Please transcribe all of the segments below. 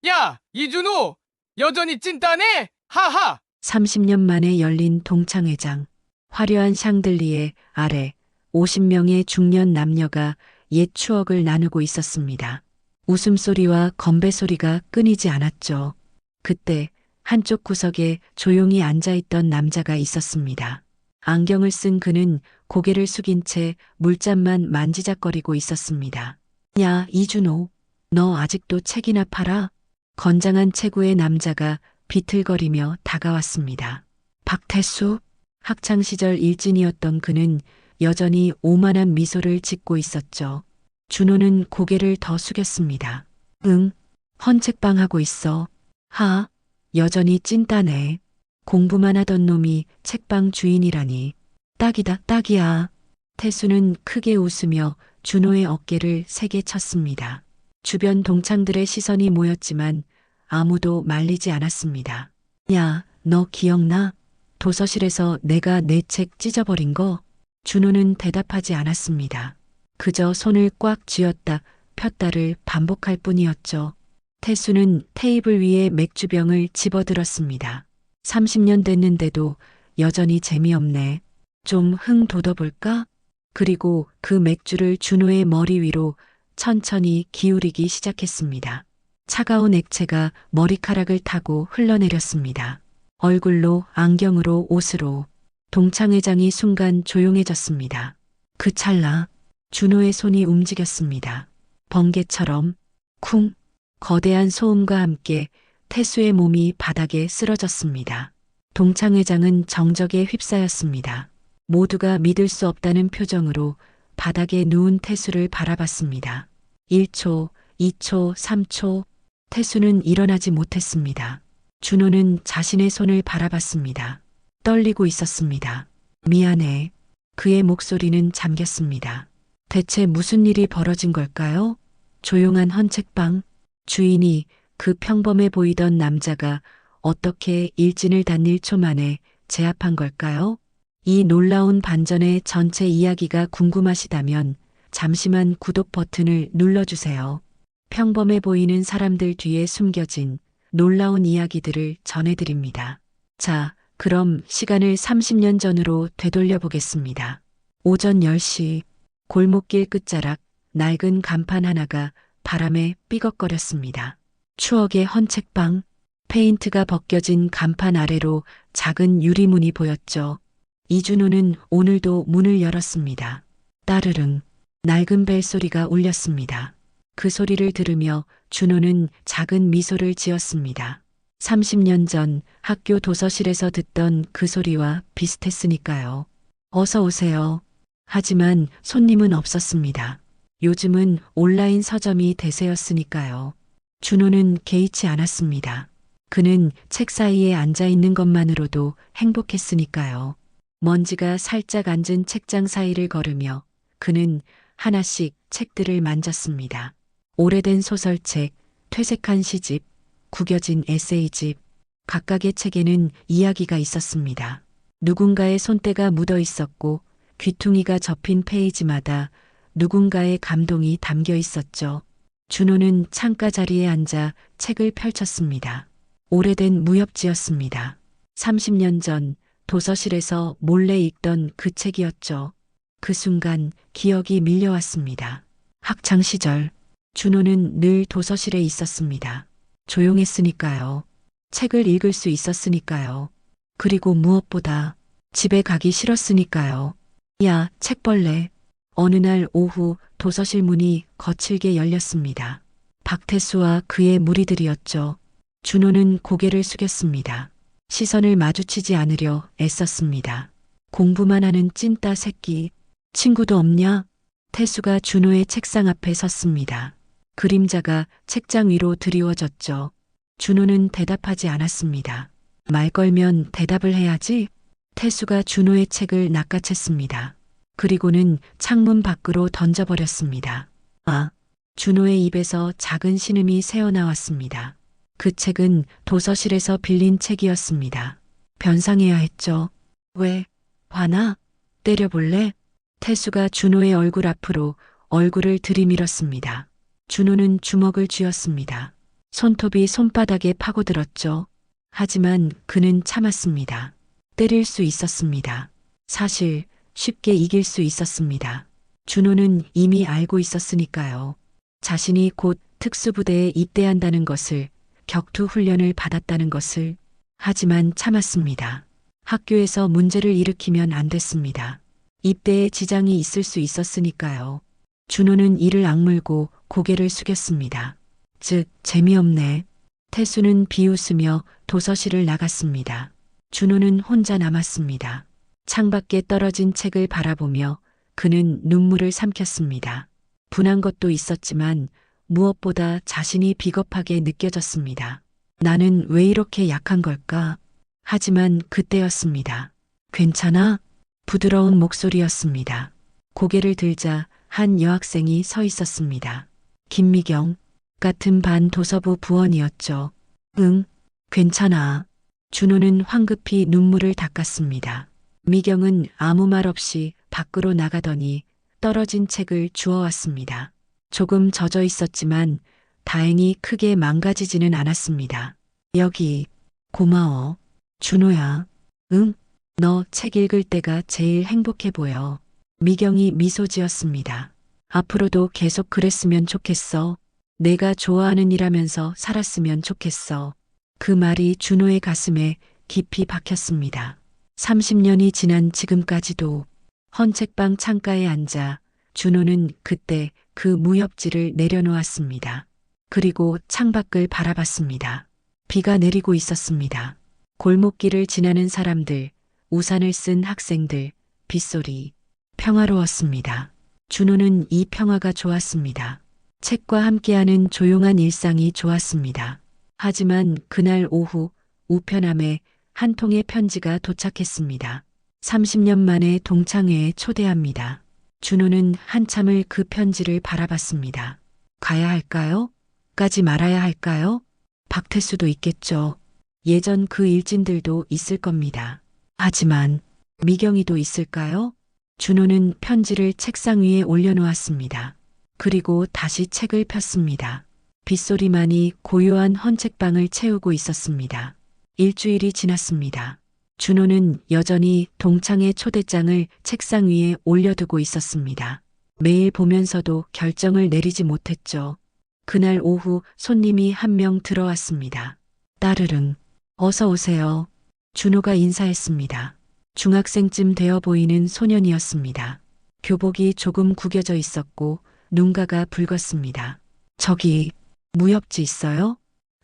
야, 이준호! 여전히 찐따네? 하하! 30년 만에 열린 동창회장. 화려한 샹들리에 아래 50명의 중년 남녀가 옛 추억을 나누고 있었습니다. 웃음소리와 건배소리가 끊이지 않았죠. 그때 한쪽 구석에 조용히 앉아있던 남자가 있었습니다. 안경을 쓴 그는 고개를 숙인 채 물잔만 만지작거리고 있었습니다. 야, 이준호, 너 아직도 책이나 팔아? 건장한 체구의 남자가 비틀거리며 다가왔습니다. 박태수, 학창시절 일진이었던 그는 여전히 오만한 미소를 짓고 있었죠. 준호는 고개를 더 숙였습니다. 응, 헌책방 하고 있어. 하, 여전히 찐따네. 공부만 하던 놈이 책방 주인이라니. 딱이다, 딱이야. 태수는 크게 웃으며 준호의 어깨를 세게 쳤습니다. 주변 동창들의 시선이 모였지만 아무도 말리지 않았습니다. 야, 너 기억나? 도서실에서 내가 내 책 찢어버린 거? 준호는 대답하지 않았습니다. 그저 손을 꽉 쥐었다 폈다를 반복할 뿐이었죠. 태수는 테이블 위에 맥주병을 집어들었습니다. 30년 됐는데도 여전히 재미없네. 좀 흥 돋워볼까? 그리고 그 맥주를 준호의 머리 위로 천천히 기울이기 시작했습니다. 차가운 액체가 머리카락을 타고 흘러내렸습니다. 얼굴로 안경으로 옷으로 동창회장이 순간 조용해졌습니다. 그 찰나 준호의 손이 움직였습니다. 번개처럼 쿵 거대한 소음과 함께 태수의 몸이 바닥에 쓰러졌습니다. 동창회장은 정적에 휩싸였습니다. 모두가 믿을 수 없다는 표정으로 바닥에 누운 태수를 바라봤습니다. 1초, 2초, 3초, 태수는 일어나지 못했습니다. 준호는 자신의 손을 바라봤습니다. 떨리고 있었습니다. 미안해. 그의 목소리는 잠겼습니다. 대체 무슨 일이 벌어진 걸까요? 조용한 헌책방, 주인이 그 평범해 보이던 남자가 어떻게 일진을 단 1초 만에 제압한 걸까요? 이 놀라운 반전의 전체 이야기가 궁금하시다면 잠시만 구독 버튼을 눌러주세요. 평범해 보이는 사람들 뒤에 숨겨진 놀라운 이야기들을 전해드립니다. 자, 그럼 시간을 30년 전으로 되돌려 보겠습니다. 오전 10시 골목길 끝자락 낡은 간판 하나가 바람에 삐걱거렸습니다. 추억의 헌책방, 페인트가 벗겨진 간판 아래로 작은 유리문이 보였죠. 이준호는 오늘도 문을 열었습니다. 따르릉, 낡은 벨소리가 울렸습니다. 그 소리를 들으며 준호는 작은 미소를 지었습니다. 30년 전 학교 도서실에서 듣던 그 소리와 비슷했으니까요. 어서 오세요. 하지만 손님은 없었습니다. 요즘은 온라인 서점이 대세였으니까요. 준호는 개의치 않았습니다. 그는 책 사이에 앉아 있는 것만으로도 행복했으니까요. 먼지가 살짝 앉은 책장 사이를 걸으며 그는 하나씩 책들을 만졌습니다. 오래된 소설책, 퇴색한 시집, 구겨진 에세이집, 각각의 책에는 이야기가 있었습니다. 누군가의 손때가 묻어 있었고 귀퉁이가 접힌 페이지마다 누군가의 감동이 담겨 있었죠. 준호는 창가 자리에 앉아 책을 펼쳤습니다. 오래된 무협지였습니다. 30년 전 도서실에서 몰래 읽던 그 책이었죠. 그 순간 기억이 밀려왔습니다. 학창 시절 준호는 늘 도서실에 있었습니다. 조용했으니까요. 책을 읽을 수 있었으니까요. 그리고 무엇보다 집에 가기 싫었으니까요. 야, 책벌레. 어느 날 오후 도서실 문이 거칠게 열렸습니다. 박태수와 그의 무리들이었죠. 준호는 고개를 숙였습니다. 시선을 마주치지 않으려 애썼습니다. 공부만 하는 찐따 새끼. 친구도 없냐? 태수가 준호의 책상 앞에 섰습니다. 그림자가 책장 위로 드리워졌죠. 준호는 대답하지 않았습니다. 말 걸면 대답을 해야지. 태수가 준호의 책을 낚아챘습니다. 그리고는 창문 밖으로 던져버렸습니다. 아, 준호의 입에서 작은 신음이 새어나왔습니다. 그 책은 도서실에서 빌린 책이었습니다. 변상해야 했죠. 왜? 화나? 때려볼래? 태수가 준호의 얼굴 앞으로 얼굴을 들이밀었습니다. 준호는 주먹을 쥐었습니다. 손톱이 손바닥에 파고들었죠. 하지만 그는 참았습니다. 때릴 수 있었습니다. 사실 쉽게 이길 수 있었습니다. 준호는 이미 알고 있었으니까요. 자신이 곧 특수부대에 입대한다는 것을, 격투 훈련을 받았다는 것을. 하지만 참았습니다. 학교에서 문제를 일으키면 안 됐습니다. 입대에 지장이 있을 수 있었으니까요. 준호는 이를 악물고 고개를 숙였습니다. 재미없네. 태수는 비웃으며 도서실을 나갔습니다. 준호는 혼자 남았습니다. 창밖에 떨어진 책을 바라보며 그는 눈물을 삼켰습니다. 분한 것도 있었지만 무엇보다 자신이 비겁하게 느껴졌습니다. 나는 왜 이렇게 약한 걸까? 하지만 그때였습니다. 괜찮아? 부드러운 목소리였습니다. 고개를 들자 한 여학생이 서 있었습니다. 김미경 같은 반 도서부 부원이었죠. 응, 괜찮아. 준호는 황급히 눈물을 닦았습니다. 미경은 아무 말 없이 밖으로 나가더니 떨어진 책을 주워왔습니다. 조금 젖어 있었지만 다행히 크게 망가지지는 않았습니다. 여기, 고마워. 준호야. 응? 너 책 읽을 때가 제일 행복해 보여. 미경이 미소 지었습니다. 앞으로도 계속 그랬으면 좋겠어. 내가 좋아하는 일하면서 살았으면 좋겠어. 그 말이 준호의 가슴에 깊이 박혔습니다. 30년이 지난 지금까지도 헌책방 창가에 앉아 준호는 그때 그 무협지를 내려놓았습니다. 그리고 창밖을 바라봤습니다. 비가 내리고 있었습니다. 골목길을 지나는 사람들, 우산을 쓴 학생들, 빗소리, 평화로웠습니다. 준호는 이 평화가 좋았습니다. 책과 함께하는 조용한 일상이 좋았습니다. 하지만 그날 오후 우편함에 한 통의 편지가 도착했습니다. 30년 만에 동창회에 초대합니다. 준호는 한참을 그 편지를 바라봤습니다. 가야 할까요? 까지 말아야 할까요? 박태수도 있겠죠. 예전 그 일진들도 있을 겁니다. 하지만 미경이도 있을까요? 준호는 편지를 책상 위에 올려놓았습니다. 그리고 다시 책을 폈습니다. 빗소리만이 고요한 헌책방을 채우고 있었습니다. 일주일이 지났습니다. 준호는 여전히 동창회 초대장을 책상 위에 올려두고 있었습니다. 매일 보면서도 결정을 내리지 못했죠. 그날 오후 손님이 한 명 들어왔습니다. 따르릉, 어서 오세요. 준호가 인사했습니다. 중학생쯤 되어 보이는 소년이었습니다. 교복이 조금 구겨져 있었고 눈가가 붉었습니다. 저기 무협지 있어요?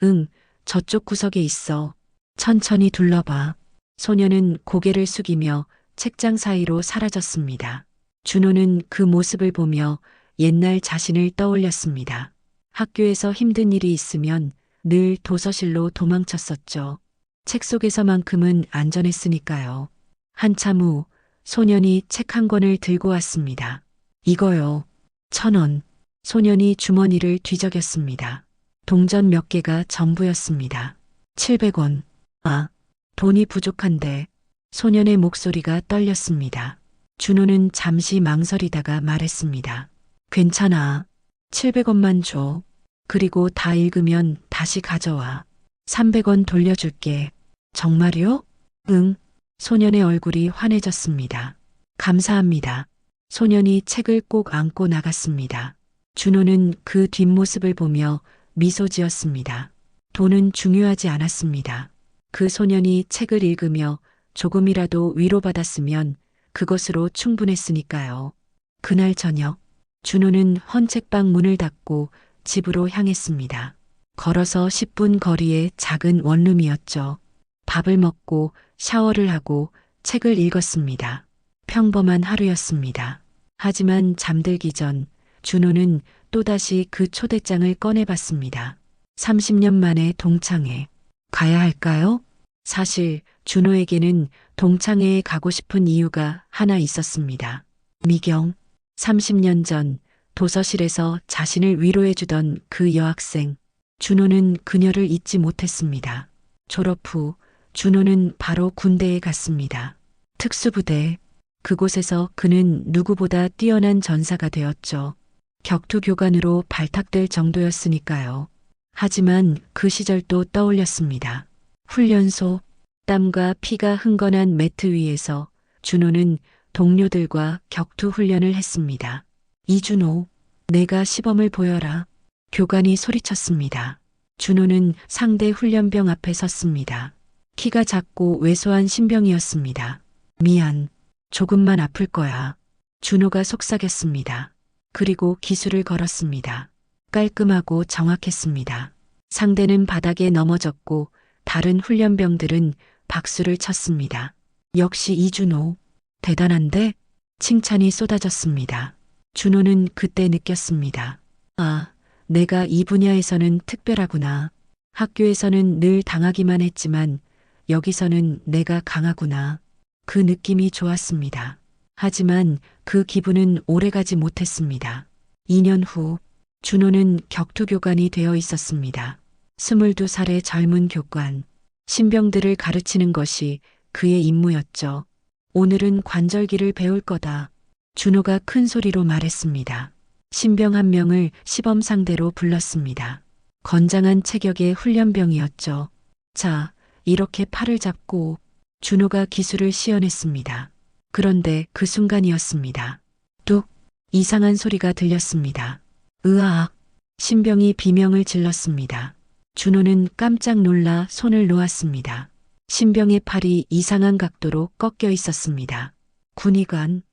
응, 저쪽 구석에 있어. 천천히 둘러봐. 소년은 고개를 숙이며 책장 사이로 사라졌습니다. 준호는 그 모습을 보며 옛날 자신을 떠올렸습니다. 학교에서 힘든 일이 있으면 늘 도서실로 도망쳤었죠. 책 속에서만큼은 안전했으니까요. 한참 후 소년이 책 한 권을 들고 왔습니다. 이거요. 1,000원. 소년이 주머니를 뒤적였습니다. 동전 몇 개가 전부였습니다. 700원. 아, 돈이 부족한데. 소년의 목소리가 떨렸습니다. 준호는 잠시 망설이다가 말했습니다. 괜찮아. 700원만 줘. 그리고 다 읽으면 다시 가져와. 300원 돌려줄게. 정말요? 응. 소년의 얼굴이 환해졌습니다. 감사합니다. 소년이 책을 꼭 안고 나갔습니다. 준호는 그 뒷모습을 보며 미소 지었습니다. 돈은 중요하지 않았습니다. 그 소년이 책을 읽으며 조금이라도 위로받았으면 그것으로 충분했으니까요. 그날 저녁, 준호는 헌책방 문을 닫고 집으로 향했습니다. 걸어서 10분 거리의 작은 원룸이었죠. 밥을 먹고 샤워를 하고 책을 읽었습니다. 평범한 하루였습니다. 하지만 잠들기 전 준호는 또다시 그 초대장을 꺼내봤습니다. 30년 만에 동창회. 가야 할까요? 사실 준호에게는 동창회에 가고 싶은 이유가 하나 있었습니다. 미경. 30년 전 도서실에서 자신을 위로해주던 그 여학생. 준호는 그녀를 잊지 못했습니다. 졸업 후 준호는 바로 군대에 갔습니다. 특수부대. 그곳에서 그는 누구보다 뛰어난 전사가 되었죠. 격투 교관으로 발탁될 정도였으니까요. 하지만 그 시절도 떠올렸습니다. 훈련소, 땀과 피가 흥건한 매트 위에서 준호는 동료들과 격투 훈련을 했습니다. 이준호, 내가 시범을 보여라. 교관이 소리쳤습니다. 준호는 상대 훈련병 앞에 섰습니다. 키가 작고 왜소한 신병이었습니다. 미안, 조금만 아플 거야. 준호가 속삭였습니다. 그리고 기술을 걸었습니다. 깔끔하고 정확했습니다. 상대는 바닥에 넘어졌고 다른 훈련병들은 박수를 쳤습니다. 역시 이준호, 대단한데? 칭찬이 쏟아졌습니다. 준호는 그때 느꼈습니다. 아, 내가 이 분야에서는 특별하구나. 학교에서는 늘 당하기만 했지만 여기서는 내가 강하구나. 그 느낌이 좋았습니다. 하지만 그 기분은 오래가지 못했습니다. 2년 후 준호는 격투교관이 되어 있었습니다. 22살의 젊은 교관. 신병들을 가르치는 것이 그의 임무였죠. 오늘은 관절기를 배울 거다. 준호가 큰 소리로 말했습니다. 신병 한 명을 시범 상대로 불렀습니다. 건장한 체격의 훈련병이었죠. 자, 이렇게 팔을 잡고. 준호가 기술을 시연했습니다. 그런데 그 순간이었습니다. 뚝, 이상한 소리가 들렸습니다. 으악, 신병이 비명을 질렀습니다. 준호는 깜짝 놀라 손을 놓았습니다. 신병의 팔이 이상한 각도로 꺾여 있었습니다. 군의관,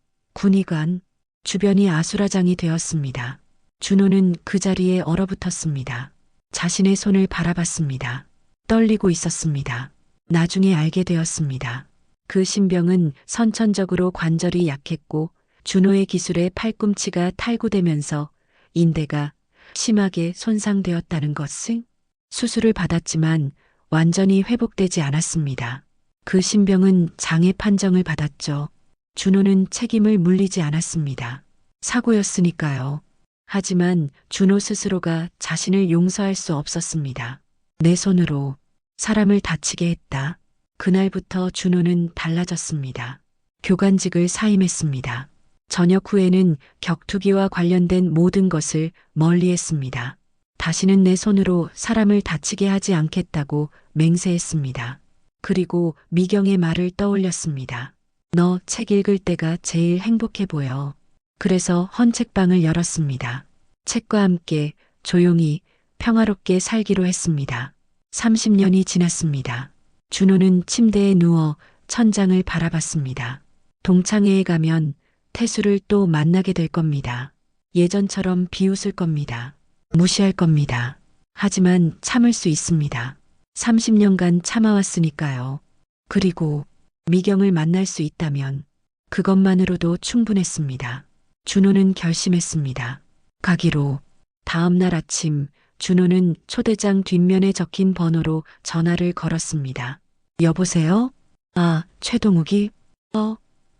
주변이 아수라장이 되었습니다. 준호는 그 자리에 얼어붙었습니다. 자신의 손을 바라봤습니다. 떨리고 있었습니다. 나중에 알게 되었습니다. 그 신병은 선천적으로 관절이 약했고 준호의 기술에 팔꿈치가 탈구되면서 인대가 심하게 손상되었다는 것을 수술을 받았지만 완전히 회복되지 않았습니다. 그 신병은 장애 판정을 받았죠. 준호는 책임을 물리지 않았습니다. 사고였으니까요. 하지만 준호 스스로가 자신을 용서할 수 없었습니다. 내 손으로 사람을 다치게 했다. 그날부터 준호는 달라졌습니다. 교관직을 사임했습니다. 저녁 후에는 격투기와 관련된 모든 것을 멀리했습니다. 다시는 내 손으로 사람을 다치게 하지 않겠다고 맹세했습니다. 그리고 미경의 말을 떠올렸습니다. 너 책 읽을 때가 제일 행복해 보여. 그래서 헌책방을 열었습니다. 책과 함께 조용히 평화롭게 살기로 했습니다. 30년이 지났습니다. 준호는 침대에 누워 천장을 바라봤습니다. 동창회에 가면 태수를 또 만나게 될 겁니다. 예전처럼 비웃을 겁니다. 무시할 겁니다. 하지만 참을 수 있습니다. 30년간 참아왔으니까요. 그리고 미경을 만날 수 있다면 그것만으로도 충분했습니다. 준호는 결심했습니다. 가기로. 다음 날 아침 준호는 초대장 뒷면에 적힌 번호로 전화를 걸었습니다. 여보세요? 아, 최동욱이?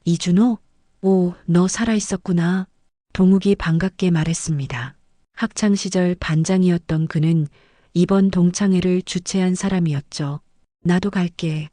이준호? 오, 너 살아있었구나. 동욱이 반갑게 말했습니다. 학창시절 반장이었던 그는 이번 동창회를 주최한 사람이었죠. 나도 갈게.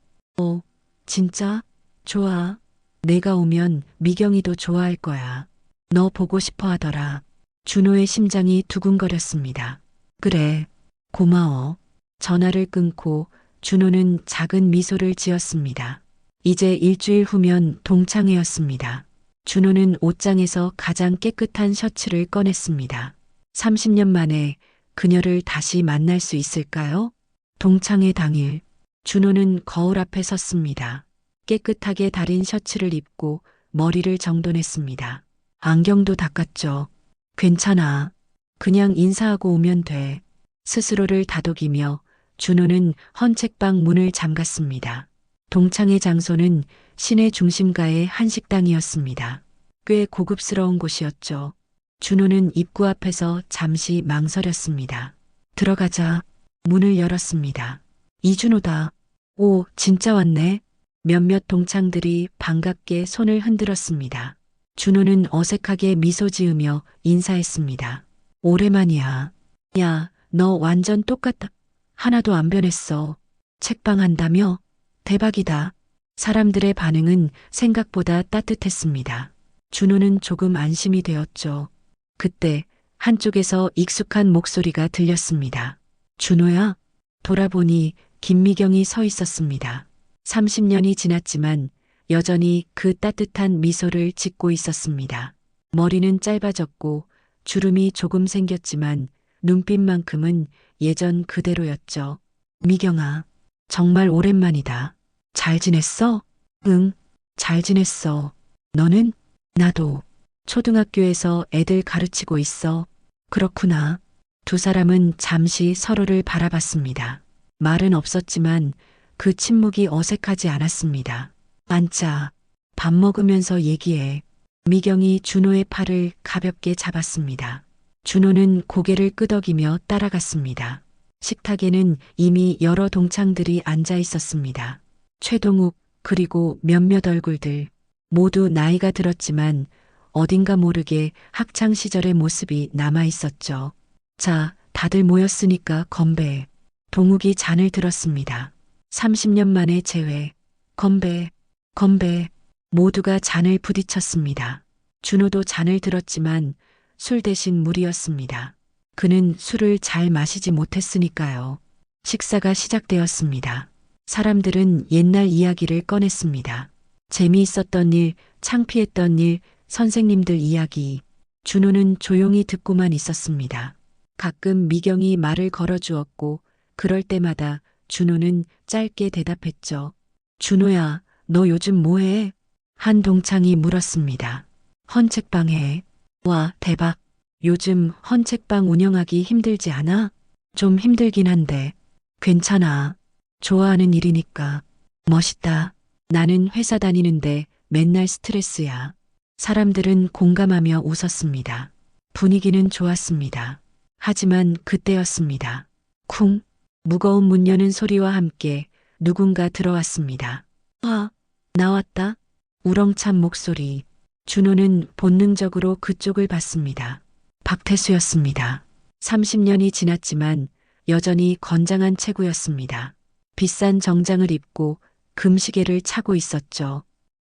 진짜? 좋아. 내가 오면 미경이도 좋아할 거야. 너 보고 싶어 하더라. 준호의 심장이 두근거렸습니다. 그래, 고마워. 전화를 끊고 준호는 작은 미소를 지었습니다. 이제 일주일 후면 동창회였습니다. 준호는 옷장에서 가장 깨끗한 셔츠를 꺼냈습니다. 30년 만에 그녀를 다시 만날 수 있을까요? 동창회 당일, 준호는 거울 앞에 섰습니다. 깨끗하게 다린 셔츠를 입고 머리를 정돈했습니다. 안경도 닦았죠. 괜찮아. 그냥 인사하고 오면 돼. 스스로를 다독이며 준호는 헌책방 문을 잠갔습니다. 동창회 장소는 시내 중심가의 한 식당이었습니다. 꽤 고급스러운 곳이었죠. 준호는 입구 앞에서 잠시 망설였습니다. 들어가자. 문을 열었습니다. 이준호다. 오, 진짜 왔네. 몇몇 동창들이 반갑게 손을 흔들었습니다. 준호는 어색하게 미소 지으며 인사했습니다. 오랜만이야. 야, 너 완전 똑같다. 하나도 안 변했어. 책방 한다며? 대박이다. 사람들의 반응은 생각보다 따뜻했습니다. 준호는 조금 안심이 되었죠. 그때 한쪽에서 익숙한 목소리가 들렸습니다. 준호야? 돌아보니 김미경이 서 있었습니다. 30년이 지났지만 여전히 그 따뜻한 미소를 짓고 있었습니다. 머리는 짧아졌고 주름이 조금 생겼지만 눈빛만큼은 예전 그대로였죠. 미경아, 정말 오랜만이다. 잘 지냈어? 응, 잘 지냈어. 너는? 나도. 초등학교에서 애들 가르치고 있어. 그렇구나. 두 사람은 잠시 서로를 바라봤습니다. 말은 없었지만 그 침묵이 어색하지 않았습니다. 앉자. 밥 먹으면서 얘기해. 미경이 준호의 팔을 가볍게 잡았습니다. 준호는 고개를 끄덕이며 따라갔습니다. 식탁에는 이미 여러 동창들이 앉아 있었습니다. 최동욱, 그리고 몇몇 얼굴들. 모두 나이가 들었지만 어딘가 모르게 학창 시절의 모습이 남아 있었죠. 자, 다들 모였으니까 건배. 동욱이 잔을 들었습니다. 30년 만에 재회. 건배, 건배. 모두가 잔을 부딪혔습니다. 준호도 잔을 들었지만 술 대신 물이었습니다. 그는 술을 잘 마시지 못했으니까요. 식사가 시작되었습니다. 사람들은 옛날 이야기를 꺼냈습니다. 재미있었던 일, 창피했던 일, 선생님들 이야기. 준호는 조용히 듣고만 있었습니다. 가끔 미경이 말을 걸어주었고 그럴 때마다 준호는 짧게 대답했죠. 준호야, 너 요즘 뭐해? 한 동창이 물었습니다. 헌책방 해. 와, 대박. 요즘 헌책방 운영하기 힘들지 않아? 좀 힘들긴 한데. 괜찮아. 좋아하는 일이니까. 멋있다. 나는 회사 다니는데 맨날 스트레스야. 사람들은 공감하며 웃었습니다. 분위기는 좋았습니다. 하지만 그때였습니다. 쿵. 무거운 문 여는 소리와 함께 누군가 들어왔습니다. 아, 나왔다. 우렁찬 목소리. 준호는 본능적으로 그쪽을 봤습니다. 박태수였습니다. 30년이 지났지만 여전히 건장한 체구였습니다. 비싼 정장을 입고 금시계를 차고 있었죠.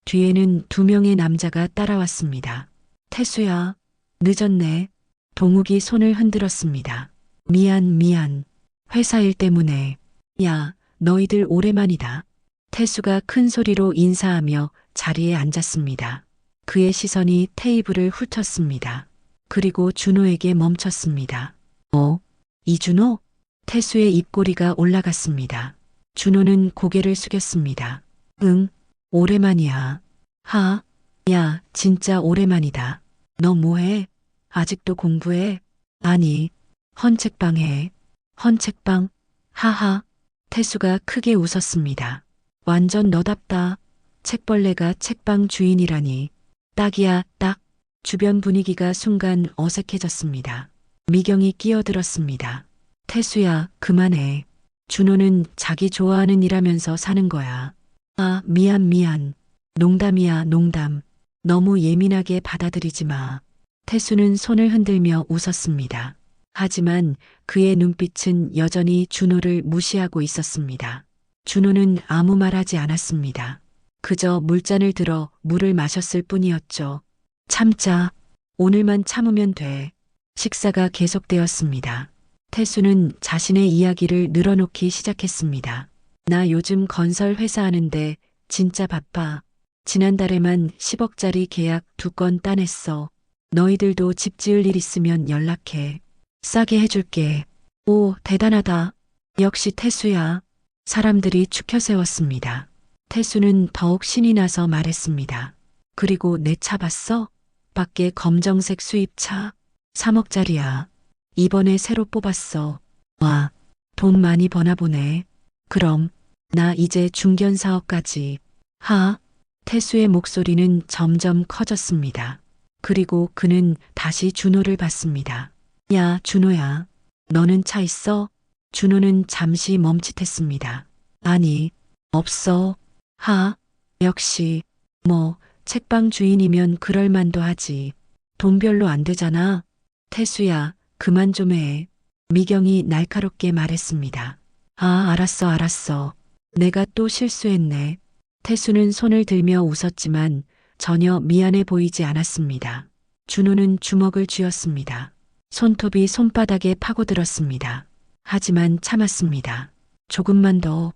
뒤에는 두 명의 남자가 따라왔습니다. 태수야, 늦었네. 동욱이 손을 흔들었습니다. 미안. 회사 일 때문에. 야, 너희들 오랜만이다. 태수가 큰 소리로 인사하며 자리에 앉았습니다. 그의 시선이 테이블을 훑었습니다. 그리고 준호에게 멈췄습니다. 이준호? 태수의 입꼬리가 올라갔습니다. 준호는 고개를 숙였습니다. 응, 오랜만이야. 야, 진짜 오랜만이다. 너 뭐해? 아직도 공부해? 아니, 헌책방 해. 헌책방? 하하. 태수가 크게 웃었습니다. 완전 너답다. 책벌레가 책방 주인이라니. 딱이야, 딱. 주변 분위기가 순간 어색해졌습니다. 미경이 끼어들었습니다. 태수야, 그만해. 준호는 자기 좋아하는 일하면서 사는 거야. 아, 미안. 농담이야, 농담. 너무 예민하게 받아들이지 마. 태수는 손을 흔들며 웃었습니다. 하지만 그의 눈빛은 여전히 준호를 무시하고 있었습니다. 준호는 아무 말하지 않았습니다. 그저 물잔을 들어 물을 마셨을 뿐이었죠. 참자. 오늘만 참으면 돼. 식사가 계속되었습니다. 태수는 자신의 이야기를 늘어놓기 시작했습니다. 나 요즘 건설 회사 하는데 진짜 바빠. 지난달에만 10억짜리 계약 2건 따냈어. 너희들도 집 지을 일 있으면 연락해. 싸게 해줄게. 오, 대단하다. 역시 태수야. 사람들이 추켜 세웠습니다. 태수는 더욱 신이 나서 말했습니다. 그리고 내 차 봤어? 밖에 검정색 수입차. 3억짜리야. 이번에 새로 뽑았어. 와, 돈 많이 버나 보네. 그럼 나 이제 중견 사업까지. 태수의 목소리는 점점 커졌습니다. 그리고 그는 다시 준호를 봤습니다. 야, 준호야. 너는 차 있어? 준호는 잠시 멈칫했습니다. 아니, 없어. 역시. 책방 주인이면 그럴 만도 하지. 돈 별로 안 되잖아. 태수야, 그만 좀 해. 미경이 날카롭게 말했습니다. 알았어. 내가 또 실수했네. 태수는 손을 들며 웃었지만 전혀 미안해 보이지 않았습니다. 준호는 주먹을 쥐었습니다. 손톱이 손바닥에 파고들었습니다. 하지만 참았습니다. 조금만 더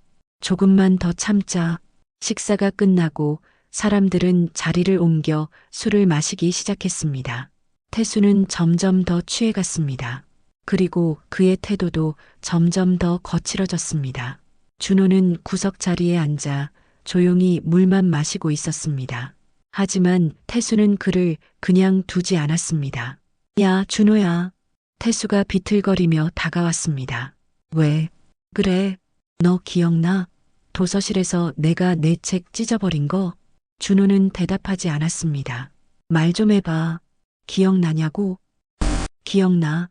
참자. 식사가 끝나고 사람들은 자리를 옮겨 술을 마시기 시작했습니다. 태수는 점점 더 취해갔습니다. 그리고 그의 태도도 점점 더 거칠어졌습니다. 준호는 구석 자리에 앉아 조용히 물만 마시고 있었습니다. 하지만 태수는 그를 그냥 두지 않았습니다. 야, 준호야. 태수가 비틀거리며 다가왔습니다. 왜? 그래. 너 기억나? 도서실에서 내가 내 책 찢어버린 거? 준호는 대답하지 않았습니다. 말 좀 해봐. 기억나냐고? 기억나.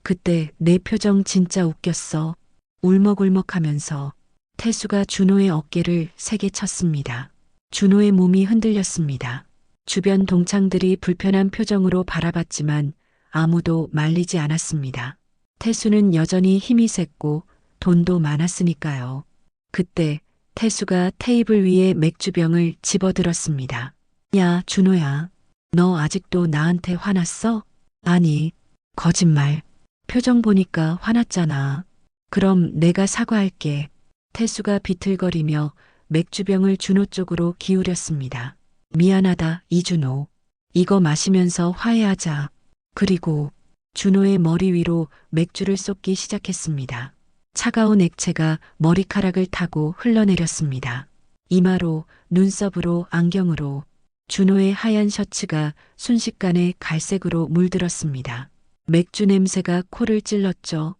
그때 내 표정 진짜 웃겼어. 울먹울먹하면서 태수가 준호의 어깨를 세게 쳤습니다. 준호의 몸이 흔들렸습니다. 주변 동창들이 불편한 표정으로 바라봤지만 아무도 말리지 않았습니다. 태수는 여전히 힘이 셌고 돈도 많았으니까요. 그때 태수가 테이블 위에 맥주병을 집어들었습니다. 야, 준호야. 너 아직도 나한테 화났어? 아니, 거짓말. 표정 보니까 화났잖아. 그럼 내가 사과할게. 태수가 비틀거리며 맥주병을 준호 쪽으로 기울였습니다. 미안하다, 이준호. 이거 마시면서 화해하자. 그리고 준호의 머리 위로 맥주를 쏟기 시작했습니다. 차가운 액체가 머리카락을 타고 흘러내렸습니다. 이마로, 눈썹으로, 안경으로 준호의 하얀 셔츠가 순식간에 갈색으로 물들었습니다. 맥주 냄새가 코를 찔렀죠.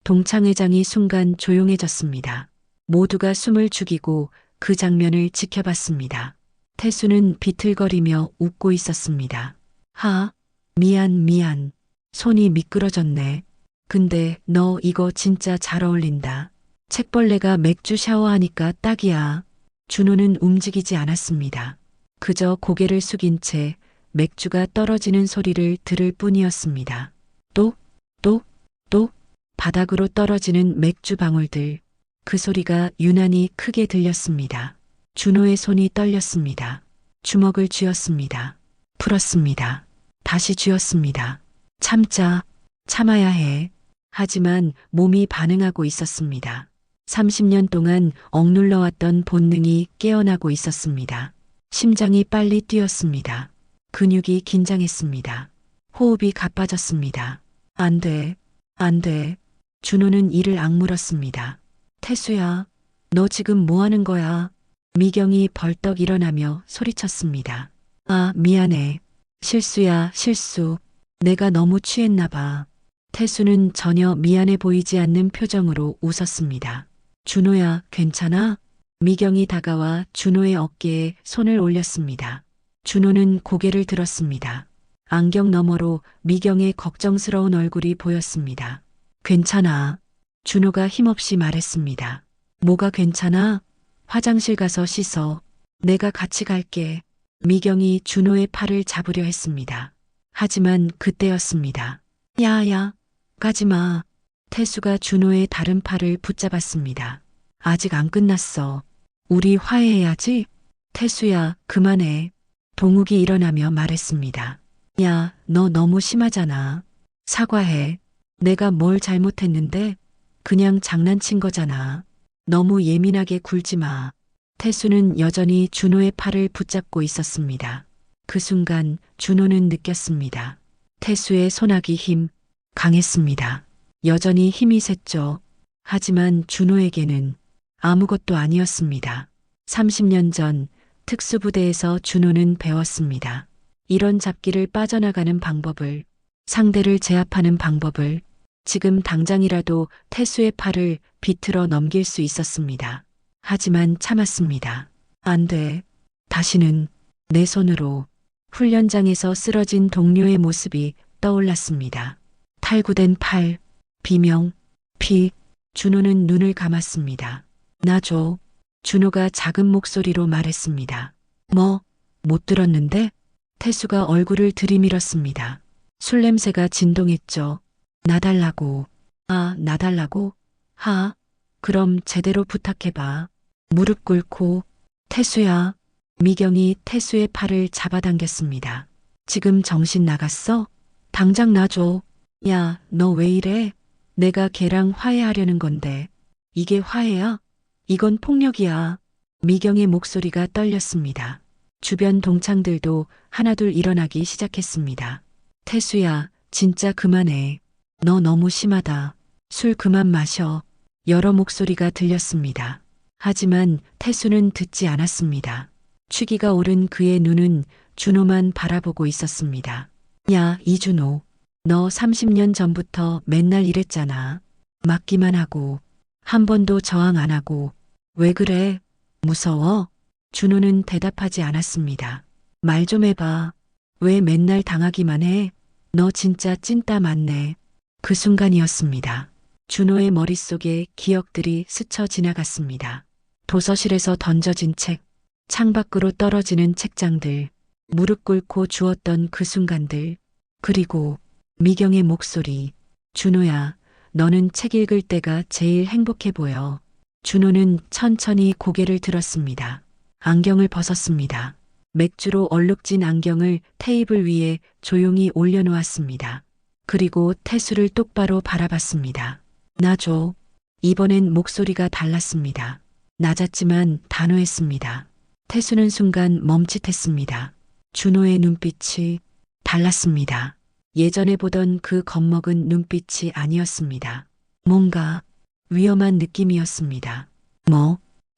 동창회장이 순간 조용해졌습니다. 모두가 숨을 죽이고 그 장면을 지켜봤습니다. 태수는 비틀거리며 웃고 있었습니다. 미안. 손이 미끄러졌네. 근데 너 이거 진짜 잘 어울린다. 책벌레가 맥주 샤워하니까 딱이야. 준호는 움직이지 않았습니다. 그저 고개를 숙인 채 맥주가 떨어지는 소리를 들을 뿐이었습니다. 똑 바닥으로 떨어지는 맥주 방울들. 그 소리가 유난히 크게 들렸습니다. 준호의 손이 떨렸습니다. 주먹을 쥐었습니다. 풀었습니다. 다시 쥐었습니다. 참아야 해. 하지만 몸이 반응하고 있었습니다. 30년 동안 억눌러왔던 본능이 깨어나고 있었습니다. 심장이 빨리 뛰었습니다. 근육이 긴장했습니다. 호흡이 가빠졌습니다. 안 돼. 준호는 이를 악물었습니다. 태수야, 너 지금 뭐 하는 거야? 미경이 벌떡 일어나며 소리쳤습니다. 미안해. 실수야, 실수. 내가 너무 취했나 봐. 태수는 전혀 미안해 보이지 않는 표정으로 웃었습니다. 준호야, 괜찮아? 미경이 다가와 준호의 어깨에 손을 올렸습니다. 준호는 고개를 들었습니다. 안경 너머로 미경의 걱정스러운 얼굴이 보였습니다. 괜찮아. 준호가 힘없이 말했습니다. 뭐가 괜찮아? 화장실 가서 씻어. 내가 같이 갈게. 미경이 준호의 팔을 잡으려 했습니다. 하지만 그때였습니다. 야, 가지마. 태수가 준호의 다른 팔을 붙잡았습니다. 아직 안 끝났어. 우리 화해해야지. 태수야, 그만해. 동욱이 일어나며 말했습니다. 야, 너 너무 심하잖아. 사과해. 내가 뭘 잘못했는데? 그냥 장난친 거잖아. 너무 예민하게 굴지 마. 태수는 여전히 준호의 팔을 붙잡고 있었습니다. 그 순간 준호는 느꼈습니다. 태수의 손아귀 힘, 강했습니다. 여전히 힘이 셌죠. 하지만 준호에게는 아무것도 아니었습니다. 30년 전 특수부대에서 준호는 배웠습니다. 이런 잡기를 빠져나가는 방법을, 상대를 제압하는 방법을, 지금 당장이라도 태수의 팔을 비틀어 넘길 수 있었습니다. 하지만 참았습니다. 안 돼. 다시는 내 손으로. 훈련장에서 쓰러진 동료의 모습이 떠올랐습니다. 탈구된 팔, 비명, 피. 준호는 눈을 감았습니다. 나 줘. 준호가 작은 목소리로 말했습니다. 못 들었는데? 태수가 얼굴을 들이밀었습니다. 술 냄새가 진동했죠. 나달라고. 나달라고? 그럼 제대로 부탁해봐. 무릎 꿇고. 태수야. 미경이 태수의 팔을 잡아당겼습니다. 지금 정신 나갔어? 당장 놔줘. 야, 너 왜 이래? 내가 걔랑 화해하려는 건데. 이게 화해야? 이건 폭력이야. 미경의 목소리가 떨렸습니다. 주변 동창들도 하나둘 일어나기 시작했습니다. 태수야, 진짜 그만해. 너 너무 심하다. 술 그만 마셔. 여러 목소리가 들렸습니다. 하지만 태수는 듣지 않았습니다. 취기가 오른 그의 눈은 준호만 바라보고 있었습니다. 야, 이준호. 너 30년 전부터 맨날 이랬잖아. 맞기만 하고. 한 번도 저항 안 하고. 왜 그래? 무서워? 준호는 대답하지 않았습니다. 말 좀 해봐. 왜 맨날 당하기만 해? 너 진짜 찐따 맞네. 그 순간이었습니다. 준호의 머릿속에 기억들이 스쳐 지나갔습니다. 도서실에서 던져진 책, 창밖으로 떨어지는 책장들, 무릎 꿇고 주웠던 그 순간들, 그리고 미경의 목소리. 준호야, 너는 책 읽을 때가 제일 행복해 보여. 준호는 천천히 고개를 들었습니다. 안경을 벗었습니다. 맥주로 얼룩진 안경을 테이블 위에 조용히 올려놓았습니다. 그리고 태수를 똑바로 바라봤습니다. 나 줘. 이번엔 목소리가 달랐습니다. 낮았지만 단호했습니다. 태수는 순간 멈칫했습니다. 준호의 눈빛이 달랐습니다. 예전에 보던 그 겁먹은 눈빛이 아니었습니다. 뭔가 위험한 느낌이었습니다.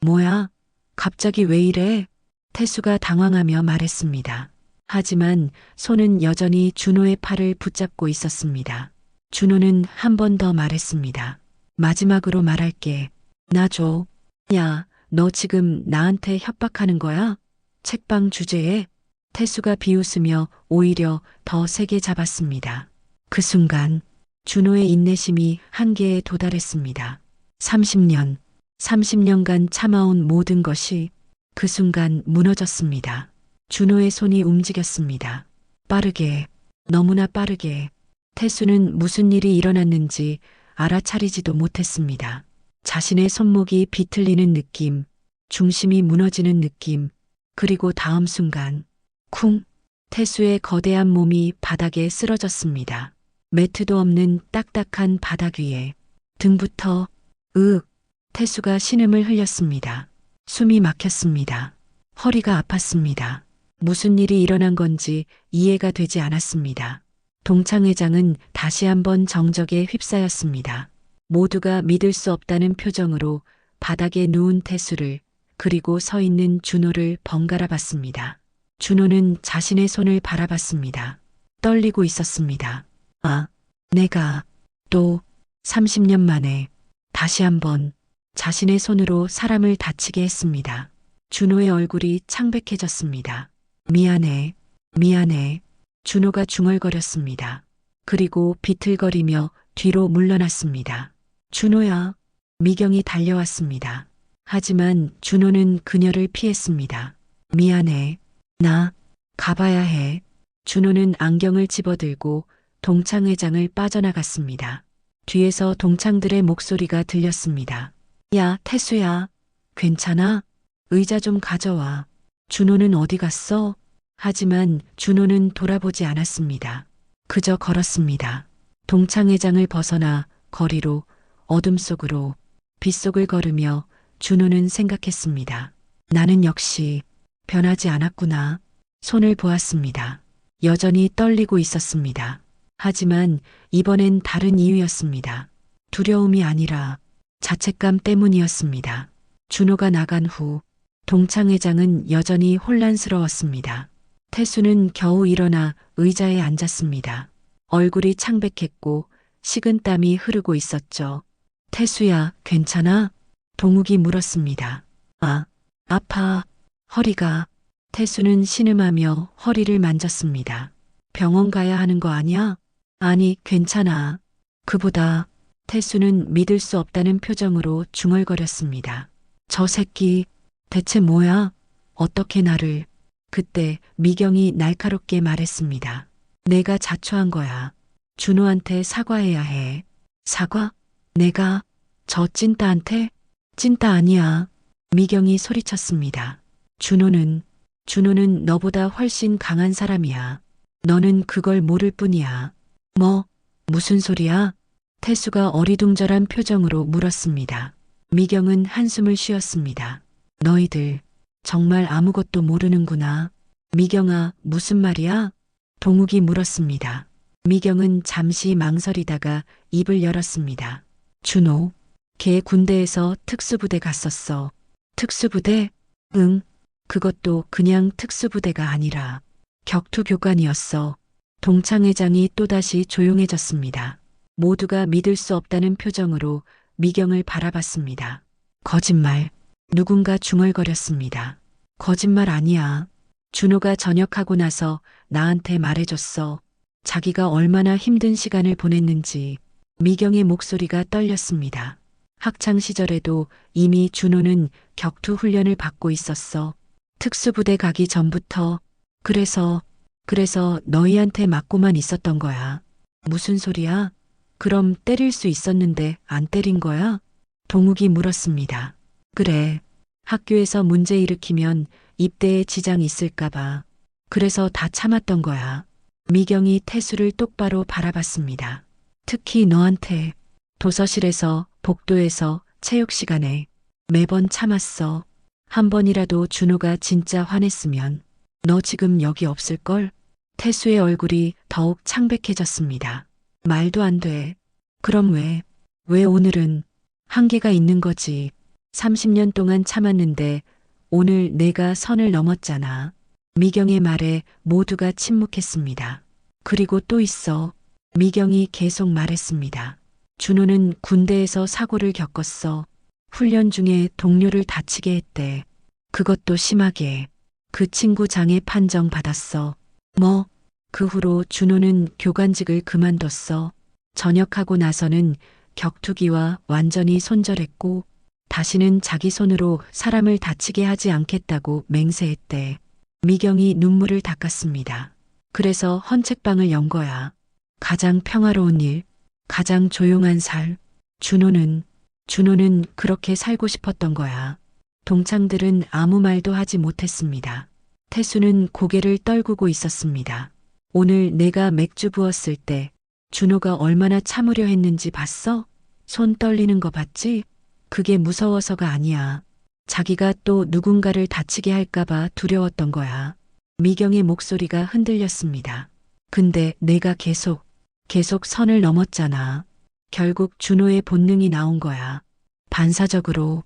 뭐야? 갑자기 왜 이래? 태수가 당황하며 말했습니다. 하지만 손은 여전히 준호의 팔을 붙잡고 있었습니다. 준호는 한 번 더 말했습니다. 마지막으로 말할게. 나 줘. 야, 너 지금 나한테 협박하는 거야? 책방 주제에? 태수가 비웃으며 오히려 더 세게 잡았습니다. 그 순간 준호의 인내심이 한계에 도달했습니다. 30년간 참아온 모든 것이 그 순간 무너졌습니다. 준호의 손이 움직였습니다. 빠르게, 너무나 빠르게. 태수는 무슨 일이 일어났는지 알아차리지도 못했습니다. 자신의 손목이 비틀리는 느낌, 중심이 무너지는 느낌, 그리고 다음 순간, 쿵! 태수의 거대한 몸이 바닥에 쓰러졌습니다. 매트도 없는 딱딱한 바닥 위에 등부터 태수가 신음을 흘렸습니다. 숨이 막혔습니다. 허리가 아팠습니다. 무슨 일이 일어난 건지 이해가 되지 않았습니다. 동창회장은 다시 한번 정적에 휩싸였습니다. 모두가 믿을 수 없다는 표정으로 바닥에 누운 태수를 그리고 서 있는 준호를 번갈아 봤습니다. 준호는 자신의 손을 바라봤습니다. 떨리고 있었습니다. 내가 또 30년 만에 다시 한번 자신의 손으로 사람을 다치게 했습니다. 준호의 얼굴이 창백해졌습니다. 미안해. 준호가 중얼거렸습니다. 그리고 비틀거리며 뒤로 물러났습니다. 준호야. 미경이 달려왔습니다. 하지만 준호는 그녀를 피했습니다. 미안해. 나 가봐야 해. 준호는 안경을 집어들고 동창회장을 빠져나갔습니다. 뒤에서 동창들의 목소리가 들렸습니다. 야, 태수야. 괜찮아? 의자 좀 가져와. 준호는 어디 갔어? 하지만 준호는 돌아보지 않았습니다. 그저 걸었습니다. 동창회장을 벗어나 거리로, 어둠 속으로, 빗속을 걸으며 준호는 생각했습니다. 나는 역시 변하지 않았구나. 손을 보았습니다. 여전히 떨리고 있었습니다. 하지만 이번엔 다른 이유였습니다. 두려움이 아니라 자책감 때문이었습니다. 준호가 나간 후 동창회장은 여전히 혼란스러웠습니다. 태수는 겨우 일어나 의자에 앉았습니다. 얼굴이 창백했고 식은땀이 흐르고 있었죠. 태수야, 괜찮아? 동욱이 물었습니다. 아파. 허리가. 태수는 신음하며 허리를 만졌습니다. 병원 가야 하는 거 아니야? 아니, 괜찮아. 그보다 태수는 믿을 수 없다는 표정으로 중얼거렸습니다. 저 새끼, 대체 뭐야? 어떻게 나를. 그때 미경이 날카롭게 말했습니다. 내가 자초한 거야. 준호한테 사과해야 해. 사과? 내가? 저 찐따한테? 찐따 아니야. 미경이 소리쳤습니다. 준호는 너보다 훨씬 강한 사람이야. 너는 그걸 모를 뿐이야. 무슨 소리야? 태수가 어리둥절한 표정으로 물었습니다. 미경은 한숨을 쉬었습니다. 너희들 정말 아무것도 모르는구나. 미경아, 무슨 말이야? 동욱이 물었습니다. 미경은 잠시 망설이다가 입을 열었습니다. 준호, 걔 군대에서 특수부대 갔었어. 특수부대? 응. 그것도 그냥 특수부대가 아니라 격투교관이었어. 동창회장이 또다시 조용해졌습니다. 모두가 믿을 수 없다는 표정으로 미경을 바라봤습니다. 거짓말. 누군가 중얼거렸습니다. 거짓말 아니야. 준호가 전역하고 나서 나한테 말해줬어. 자기가 얼마나 힘든 시간을 보냈는지. 미경의 목소리가 떨렸습니다. 학창 시절에도 이미 준호는 격투 훈련을 받고 있었어. 특수부대 가기 전부터. 그래서 너희한테 맞고만 있었던 거야. 무슨 소리야? 그럼 때릴 수 있었는데 안 때린 거야? 동욱이 물었습니다. 그래. 학교에서 문제 일으키면 입대에 지장이 있을까봐. 그래서 다 참았던 거야. 미경이 태수를 똑바로 바라봤습니다. 특히 너한테 도서실에서, 복도에서, 체육 시간에 매번 참았어. 한 번이라도 준호가 진짜 화냈으면 너 지금 여기 없을걸? 태수의 얼굴이 더욱 창백해졌습니다. 말도 안 돼. 그럼 왜 오늘은 한계가 있는 거지. 30년 동안 참았는데 오늘 내가 선을 넘었잖아. 미경의 말에 모두가 침묵했습니다. 그리고 또 있어. 미경이 계속 말했습니다. 준호는 군대에서 사고를 겪었어. 훈련 중에 동료를 다치게 했대. 그것도 심하게. 그 친구 장애 판정 받았어. 그 후로 준호는 교관직을 그만뒀어. 전역하고 나서는 격투기와 완전히 손절했고 다시는 자기 손으로 사람을 다치게 하지 않겠다고 맹세했대. 미경이 눈물을 닦았습니다. 그래서 헌책방을 연 거야. 가장 평화로운 일, 가장 조용한 살. 준호는 그렇게 살고 싶었던 거야. 동창들은 아무 말도 하지 못했습니다. 태수는 고개를 떨구고 있었습니다. 오늘 내가 맥주 부었을 때 준호가 얼마나 참으려 했는지 봤어? 손 떨리는 거 봤지? 그게 무서워서가 아니야. 자기가 또 누군가를 다치게 할까봐 두려웠던 거야. 미경의 목소리가 흔들렸습니다. 근데 내가 계속 선을 넘었잖아. 결국 준호의 본능이 나온 거야. 반사적으로.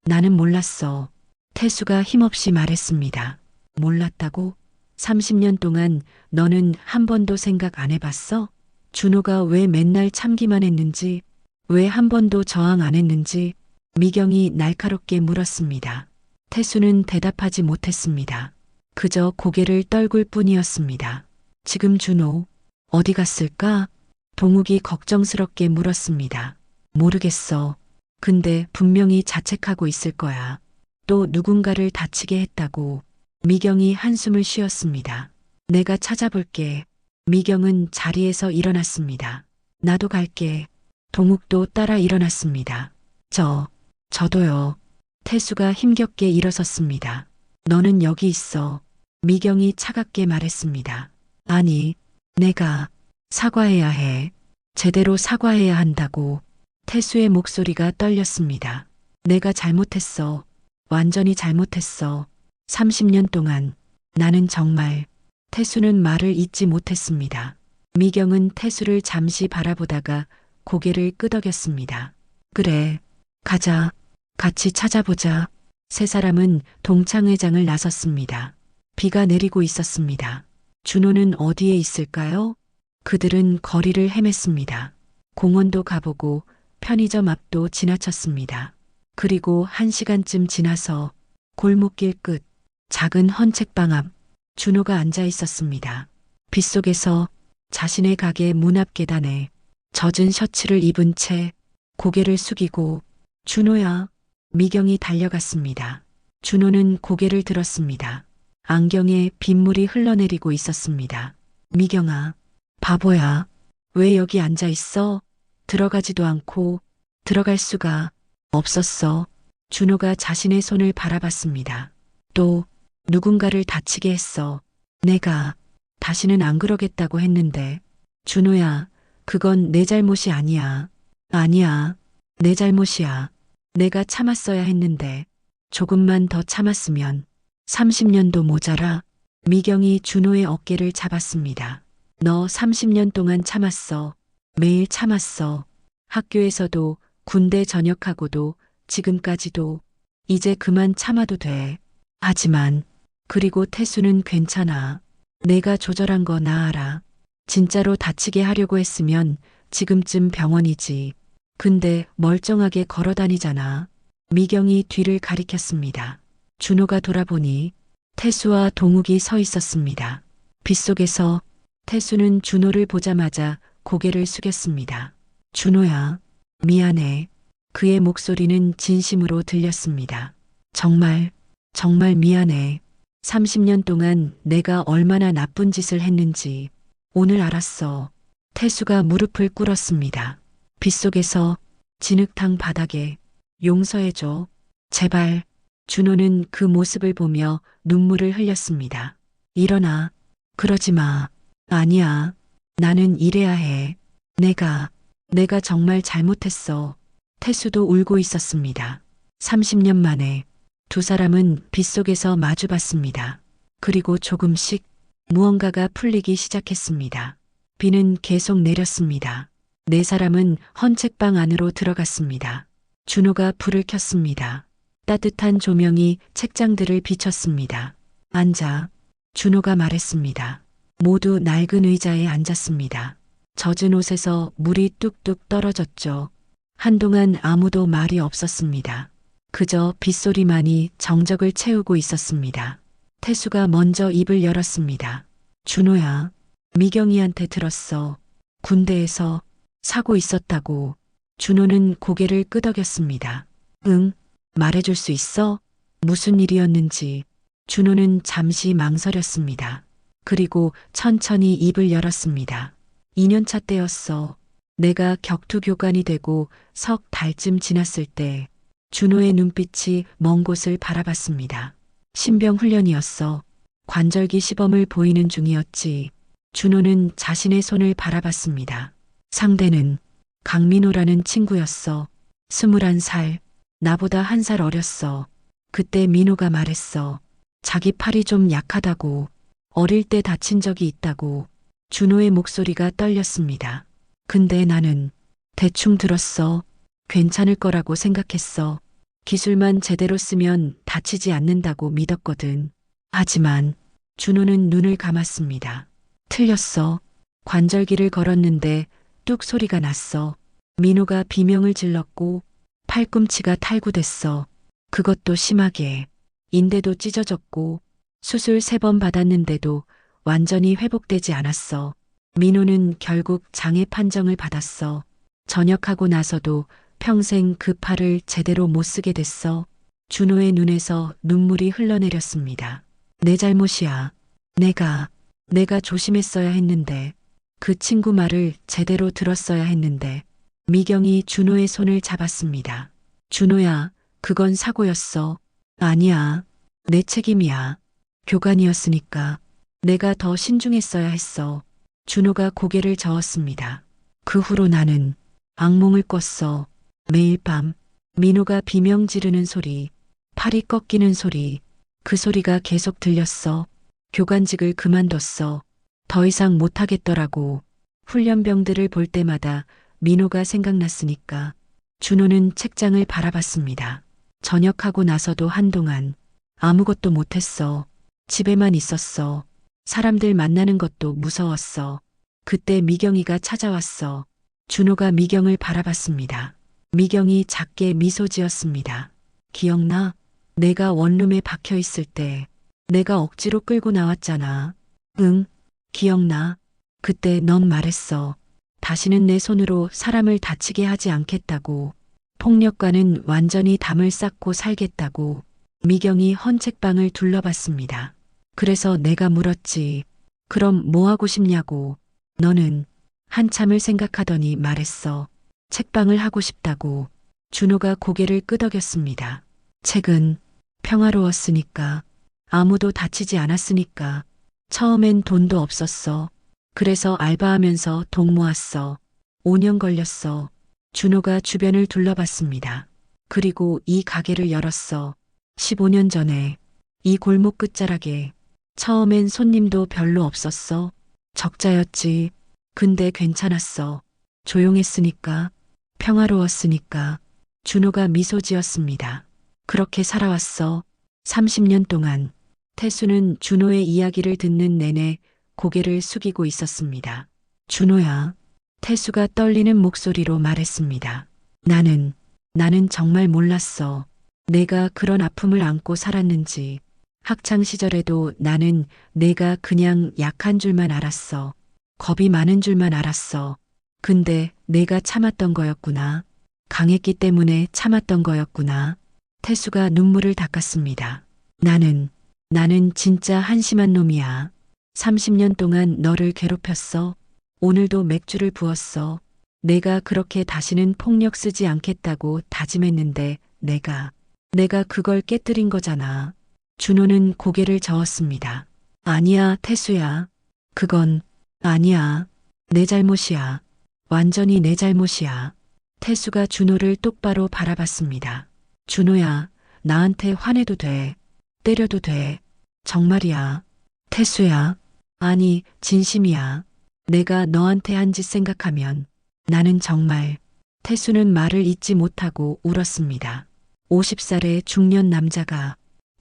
나는 몰랐어. 태수가 힘없이 말했습니다. 몰랐다고? 30년 동안 너는 한 번도 생각 안 해봤어? 준호가 왜 맨날 참기만 했는지, 왜 한 번도 저항 안 했는지. 미경이 날카롭게 물었습니다. 태수는 대답하지 못했습니다. 그저 고개를 떨굴 뿐이었습니다. 지금 준호 어디 갔을까? 동욱이 걱정스럽게 물었습니다. 모르겠어. 근데 분명히 자책하고 있을 거야. 또 누군가를 다치게 했다고. 미경이 한숨을 쉬었습니다. 내가 찾아볼게. 미경은 자리에서 일어났습니다. 나도 갈게. 동욱도 따라 일어났습니다. 저도요. 태수가 힘겹게 일어섰습니다. 너는 여기 있어. 미경이 차갑게 말했습니다. 아니, 내가 사과해야 해. 제대로 사과해야 한다고. 태수의 목소리가 떨렸습니다. 내가 잘못했어. 완전히 잘못했어. 30년 동안 나는 정말. 태수는 말을 잇지 못했습니다. 미경은 태수를 잠시 바라보다가 고개를 끄덕였습니다. 그래, 가자. 같이 찾아보자. 세 사람은 동창회장을 나섰습니다. 비가 내리고 있었습니다. 준호는 어디에 있을까요? 그들은 거리를 헤맸습니다. 공원도 가보고 편의점 앞도 지나쳤습니다. 그리고 1시간쯤 지나서 골목길 끝 작은 헌책방 앞 준호가 앉아 있었습니다. 빗속에서 자신의 가게 문 앞 계단에 젖은 셔츠를 입은 채 고개를 숙이고 준호야. 미경이 달려갔습니다. 준호는 고개를 들었습니다. 안경에 빗물이 흘러내리고 있었습니다. 미경아, 바보야. 왜 여기 앉아 있어? 들어가지도 않고 들어갈 수가 없었어. 준호가 자신의 손을 바라봤습니다. 또 누군가를 다치게 했어. 내가 다시는 안 그러겠다고 했는데. 준호야, 그건 내 잘못이 아니야. 아니야. 내 잘못이야. 내가 참았어야 했는데 조금만 더 참았으면 30년도 모자라. 미경이 준호의 어깨를 잡았습니다. 너 30년 동안 참았어. 매일 참았어. 학교에서도 군대 전역하고도 지금까지도 이제 그만 참아도 돼. 하지만 그리고 태수는 괜찮아. 내가 조절한 거 나 알아. 진짜로 다치게 하려고 했으면 지금쯤 병원이지. 근데 멀쩡하게 걸어 다니잖아. 미경이 뒤를 가리켰습니다. 준호가 돌아보니 태수와 동욱이 서 있었습니다. 빗속에서 태수는 준호를 보자마자 고개를 숙였습니다. 준호야, 미안해. 그의 목소리는 진심으로 들렸습니다. 정말 미안해. 30년 동안 내가 얼마나 나쁜 짓을 했는지 오늘 알았어. 태수가 무릎을 꿇었습니다. 빗속에서 진흙탕 바닥에 용서해줘. 제발. 준호는 그 모습을 보며 눈물을 흘렸습니다. 일어나. 그러지 마. 아니야. 나는 이래야 해. 내가 정말 잘못했어. 태수도 울고 있었습니다. 30년 만에 두 사람은 빗속에서 마주봤습니다. 그리고 조금씩 무언가가 풀리기 시작했습니다. 비는 계속 내렸습니다. 네 사람은 헌책방 안으로 들어갔습니다. 준호가 불을 켰습니다. 따뜻한 조명이 책장들을 비쳤습니다. 앉아. 준호가 말했습니다. 모두 낡은 의자에 앉았습니다. 젖은 옷에서 물이 뚝뚝 떨어졌죠. 한동안 아무도 말이 없었습니다. 그저 빗소리만이 정적을 채우고 있었습니다. 태수가 먼저 입을 열었습니다. 준호야, 미경이한테 들었어. 군대에서 사고 있었다고. 준호는 고개를 끄덕였습니다. 응, 말해줄 수 있어? 무슨 일이었는지. 준호는 잠시 망설였습니다. 그리고 천천히 입을 열었습니다. 2년차 때였어. 내가 격투 교관이 되고 석 달쯤 지났을 때 준호의 눈빛이 먼 곳을 바라봤습니다. 신병 훈련이었어. 관절기 시범을 보이는 중이었지. 준호는 자신의 손을 바라봤습니다. 상대는 강민호라는 친구였어. 21살. 나보다 1살 어렸어. 그때 민호가 말했어. 자기 팔이 좀 약하다고. 어릴 때 다친 적이 있다고. 준호의 목소리가 떨렸습니다. 근데 나는 대충 들었어. 괜찮을 거라고 생각했어. 기술만 제대로 쓰면 다치지 않는다고 믿었거든. 하지만 준호는 눈을 감았습니다. 틀렸어. 관절기를 걸었는데 뚝 소리가 났어. 민호가 비명을 질렀고 팔꿈치가 탈구됐어. 그것도 심하게. 인대도 찢어졌고 수술 3번 받았는데도 완전히 회복되지 않았어. 민호는 결국 장애 판정을 받았어. 전역하고 나서도 평생 그 팔을 제대로 못 쓰게 됐어. 준호의 눈에서 눈물이 흘러내렸습니다. 내 잘못이야. 내가 조심했어야 했는데, 그 친구 말을 제대로 들었어야 했는데. 미경이 준호의 손을 잡았습니다. 준호야, 그건 사고였어. 아니야. 내 책임이야. 교관이었으니까. 내가 더 신중했어야 했어. 준호가 고개를 저었습니다. 그 후로 나는 악몽을 꿨어. 매일 밤 민호가 비명 지르는 소리, 팔이 꺾이는 소리, 그 소리가 계속 들렸어. 교관직을 그만뒀어. 더 이상 못하겠더라고. 훈련병들을 볼 때마다 민호가 생각났으니까. 준호는 책장을 바라봤습니다. 전역하고 나서도 한동안 아무것도 못했어. 집에만 있었어. 사람들 만나는 것도 무서웠어. 그때 미경이가 찾아왔어. 준호가 미경을 바라봤습니다. 미경이 작게 미소 지었습니다. 기억나? 내가 원룸에 박혀 있을 때 내가 억지로 끌고 나왔잖아. 응, 기억나. 그때 넌 말했어. 다시는 내 손으로 사람을 다치게 하지 않겠다고. 폭력과는 완전히 담을 쌓고 살겠다고. 미경이 헌책방을 둘러봤습니다. 그래서 내가 물었지. 그럼 뭐 하고 싶냐고. 너는 한참을 생각하더니 말했어. 책방을 하고 싶다고. 준호가 고개를 끄덕였습니다. 책은 평화로웠으니까. 아무도 다치지 않았으니까. 처음엔 돈도 없었어. 그래서 알바하면서 돈 모았어. 5년 걸렸어. 준호가 주변을 둘러봤습니다. 그리고 이 가게를 열었어. 15년 전에 이 골목 끝자락에 처음엔 손님도 별로 없었어. 적자였지. 근데 괜찮았어. 조용했으니까, 평화로웠으니까. 준호가 미소 지었습니다. 그렇게 살아왔어. 30년 동안. 태수는 준호의 이야기를 듣는 내내 고개를 숙이고 있었습니다. 준호야. 태수가 떨리는 목소리로 말했습니다. 나는 정말 몰랐어. 내가 그런 아픔을 안고 살았는지. 학창 시절에도 나는 내가 그냥 약한 줄만 알았어. 겁이 많은 줄만 알았어. 근데 내가 참았던 거였구나. 강했기 때문에 참았던 거였구나. 태수가 눈물을 닦았습니다. 나는 진짜 한심한 놈이야. 30년 동안 너를 괴롭혔어. 오늘도 맥주를 부었어. 내가 그렇게 다시는 폭력 쓰지 않겠다고 다짐했는데 내가 그걸 깨뜨린 거잖아. 준호는 고개를 저었습니다. 아니야, 태수야. 그건 아니야. 내 잘못이야. 완전히 내 잘못이야. 태수가 준호를 똑바로 바라봤습니다. 준호야, 나한테 화내도 돼. 때려도 돼. 정말이야. 태수야. 아니, 진심이야. 내가 너한테 한 짓 생각하면 나는 정말. 태수는 말을 잇지 못하고 울었습니다. 50살의 중년 남자가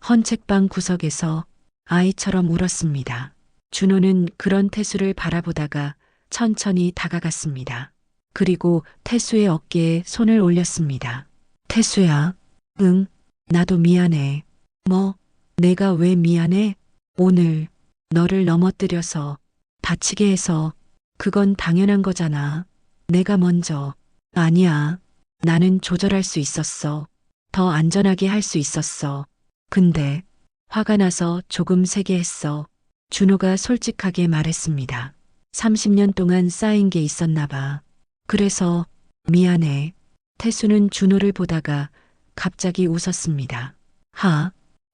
헌책방 구석에서 아이처럼 울었습니다. 준호는 그런 태수를 바라보다가 천천히 다가갔습니다. 그리고 태수의 어깨에 손을 올렸습니다. 태수야. 응, 나도 미안해. 뭐, 내가 왜 미안해? 오늘 너를 넘어뜨려서 다치게 해서. 그건 당연한 거잖아. 내가 먼저. 아니야. 나는 조절할 수 있었어. 더 안전하게 할 수 있었어. 근데 화가 나서 조금 세게 했어. 준호가 솔직하게 말했습니다. 30년 동안 쌓인 게 있었나 봐. 그래서 미안해. 태수는 준호를 보다가 갑자기 웃었습니다.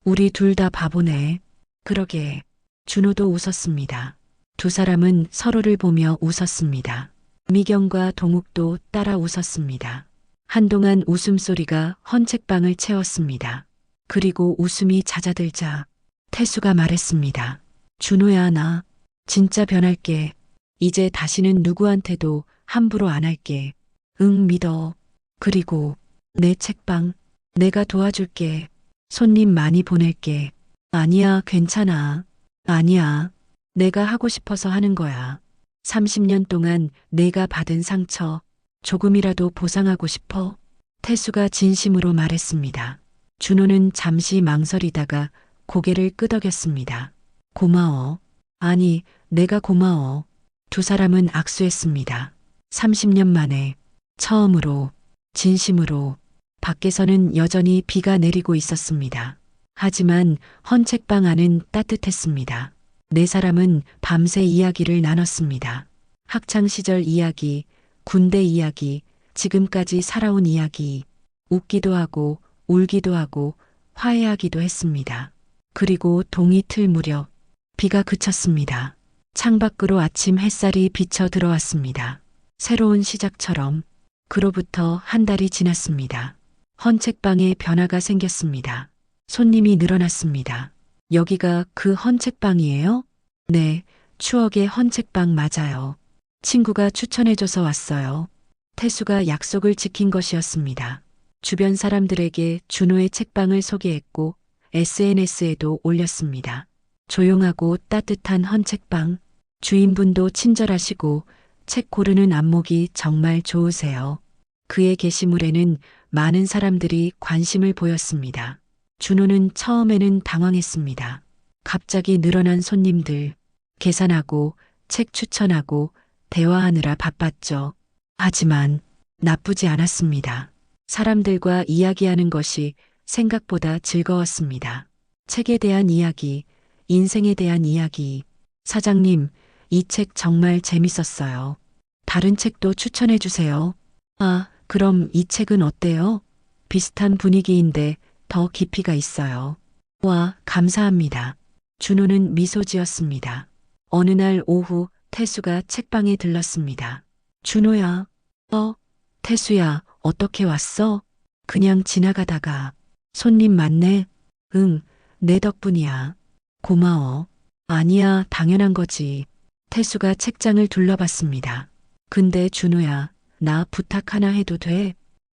우리 둘 다 바보네. 그러게. 준호도 웃었습니다. 두 사람은 서로를 보며 웃었습니다. 미경과 동욱도 따라 웃었습니다. 한동안 웃음소리가 헌책방을 채웠습니다. 그리고 웃음이 잦아들자 태수가 말했습니다. 준호야, 나 진짜 변할게. 이제 다시는 누구한테도 함부로 안 할게. 응, 믿어. 그리고 내 책방 내가 도와줄게. 손님 많이 보낼게. 아니야, 괜찮아. 아니야. 내가 하고 싶어서 하는 거야. 30년 동안 내가 받은 상처 조금이라도 보상하고 싶어. 태수가 진심으로 말했습니다. 준호는 잠시 망설이다가 고개를 끄덕였습니다. 고마워. 아니, 내가 고마워. 두 사람은 악수했습니다. 30년 만에 처음으로 진심으로. 밖에서는 여전히 비가 내리고 있었습니다. 하지만 헌책방 안은 따뜻했습니다. 네 사람은 밤새 이야기를 나눴습니다. 학창시절 이야기, 군대 이야기, 지금까지 살아온 이야기. 웃기도 하고 울기도 하고 화해하기도 했습니다. 그리고 동이 틀 무렵 비가 그쳤습니다. 창밖으로 아침 햇살이 비쳐 들어왔습니다. 새로운 시작처럼. 그로부터 한 달이 지났습니다. 헌책방에 변화가 생겼습니다. 손님이 늘어났습니다. 여기가 그 헌책방이에요? 네, 추억의 헌책방 맞아요. 친구가 추천해줘서 왔어요. 태수가 약속을 지킨 것이었습니다. 주변 사람들에게 준호의 책방을 소개했고 SNS에도 올렸습니다. 조용하고 따뜻한 헌책방. 주인분도 친절하시고 책 고르는 안목이 정말 좋으세요. 그의 게시물에는 많은 사람들이 관심을 보였습니다. 준호는 처음에는 당황했습니다. 갑자기 늘어난 손님들, 계산하고 책 추천하고 대화하느라 바빴죠. 하지만 나쁘지 않았습니다. 사람들과 이야기하는 것이 생각보다 즐거웠습니다. 책에 대한 이야기, 인생에 대한 이야기. 사장님, 이 책 정말 재밌었어요. 다른 책도 추천해 주세요. 그럼 이 책은 어때요? 비슷한 분위기인데 더 깊이가 있어요. 와, 감사합니다. 준호는 미소 지었습니다. 어느 날 오후 태수가 책방에 들렀습니다. 준호야, 태수야, 어떻게 왔어? 그냥 지나가다가. 손님 많네. 응, 내 덕분이야. 고마워. 아니야, 당연한 거지. 태수가 책장을 둘러봤습니다. 근데 준호야, 나 부탁 하나 해도 돼?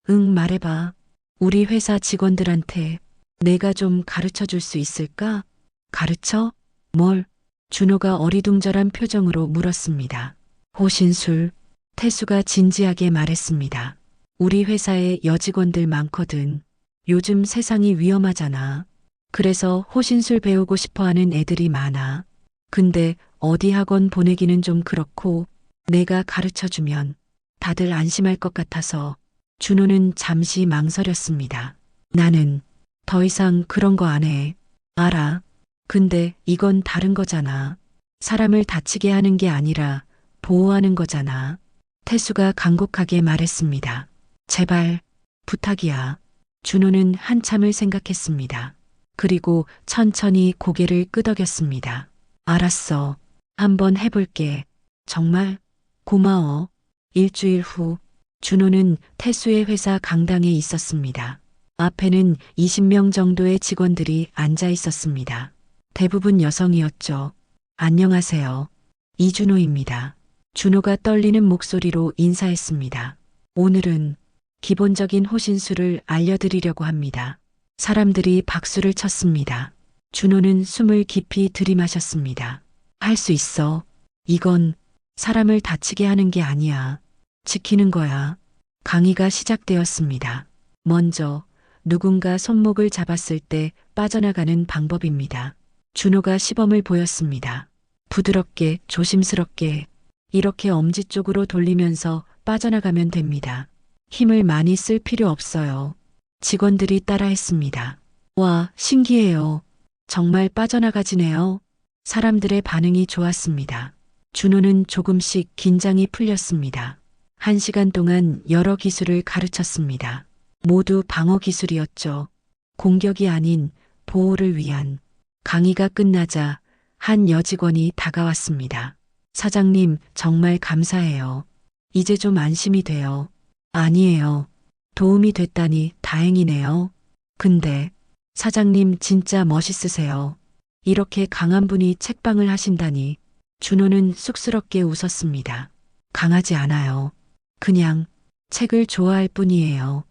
응, 말해봐. 우리 회사 직원들한테 내가 좀 가르쳐 줄 수 있을까? 가르쳐? 뭘? 준호가 어리둥절한 표정으로 물었습니다. 호신술. 태수가 진지하게 말했습니다. 우리 회사에 여직원들 많거든. 요즘 세상이 위험하잖아. 그래서 호신술 배우고 싶어 하는 애들이 많아. 근데 어디 학원 보내기는 좀 그렇고 내가 가르쳐 주면 다들 안심할 것 같아서. 준호는 잠시 망설였습니다. 나는 더 이상 그런 거 안 해. 알아. 근데 이건 다른 거잖아. 사람을 다치게 하는 게 아니라 보호하는 거잖아. 태수가 간곡하게 말했습니다. 제발, 부탁이야. 준호는 한참을 생각했습니다. 그리고 천천히 고개를 끄덕였습니다. 알았어. 한번 해볼게. 정말 고마워. 일주일 후, 준호는 태수의 회사 강당에 있었습니다. 앞에는 20명 정도의 직원들이 앉아 있었습니다. 대부분 여성이었죠. 안녕하세요. 이준호입니다. 준호가 떨리는 목소리로 인사했습니다. 오늘은 기본적인 호신술을 알려드리려고 합니다. 사람들이 박수를 쳤습니다. 준호는 숨을 깊이 들이마셨습니다. 할 수 있어. 이건 사람을 다치게 하는 게 아니야. 지키는 거야. 강의가 시작되었습니다. 먼저 누군가 손목을 잡았을 때 빠져나가는 방법입니다. 준호가 시범을 보였습니다. 부드럽게, 조심스럽게 이렇게 엄지 쪽으로 돌리면서 빠져나가면 됩니다. 힘을 많이 쓸 필요 없어요. 직원들이 따라했습니다. 와, 신기해요. 정말 빠져나가지네요. 사람들의 반응이 좋았습니다. 준호는 조금씩 긴장이 풀렸습니다. 1시간 동안 여러 기술을 가르쳤습니다. 모두 방어 기술이었죠. 공격이 아닌 보호를 위한. 강의가 끝나자 한 여직원이 다가왔습니다. 사장님, 정말 감사해요. 이제 좀 안심이 돼요. 아니에요. 도움이 됐다니 다행이네요. 근데 사장님 진짜 멋있으세요. 이렇게 강한 분이 책방을 하신다니. 준호는 쑥스럽게 웃었습니다. 강하지 않아요. 그냥 책을 좋아할 뿐이에요.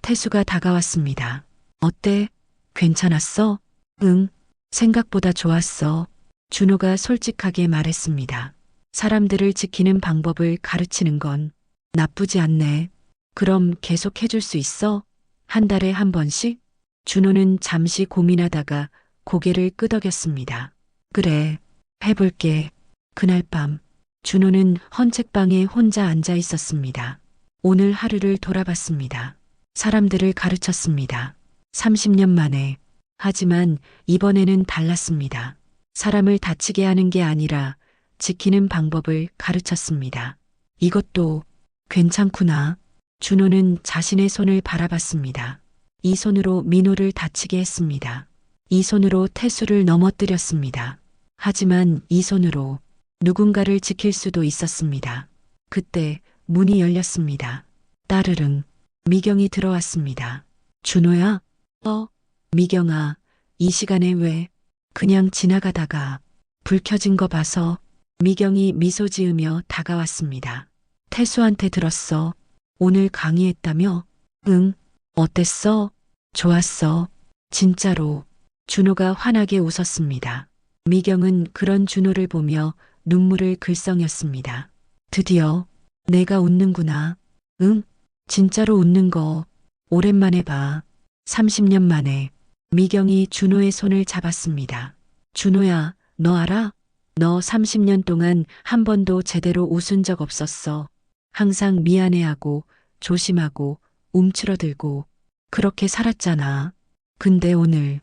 태수가 다가왔습니다. 어때? 괜찮았어? 응, 생각보다 좋았어. 준호가 솔직하게 말했습니다. 사람들을 지키는 방법을 가르치는 건 나쁘지 않네. 그럼 계속 해줄 수 있어? 한 달에 한 번씩? 준호는 잠시 고민하다가 고개를 끄덕였습니다. 그래, 해볼게. 그날 밤, 준호는 헌책방에 혼자 앉아 있었습니다. 오늘 하루를 돌아봤습니다. 사람들을 가르쳤습니다. 30년 만에. 하지만 이번에는 달랐습니다. 사람을 다치게 하는 게 아니라 지키는 방법을 가르쳤습니다. 이것도 괜찮구나. 준호는 자신의 손을 바라봤습니다. 이 손으로 민호를 다치게 했습니다. 이 손으로 태수를 넘어뜨렸습니다. 하지만 이 손으로 누군가를 지킬 수도 있었습니다. 그때 문이 열렸습니다. 따르릉. 미경이 들어왔습니다. 준호야? 미경아, 이 시간에 왜? 그냥 지나가다가 불 켜진 거 봐서. 미경이 미소 지으며 다가왔습니다. 태수한테 들었어. 오늘 강의했다며? 응. 어땠어? 좋았어. 진짜로. 준호가 환하게 웃었습니다. 미경은 그런 준호를 보며 눈물을 글썽였습니다. 드디어 내가 웃는구나. 응? 진짜로 웃는 거 오랜만에 봐. 30년 만에. 미경이 준호의 손을 잡았습니다. 준호야, 너 알아? 너 30년 동안 한 번도 제대로 웃은 적 없었어. 항상 미안해하고 조심하고 움츠러들고 그렇게 살았잖아. 근데 오늘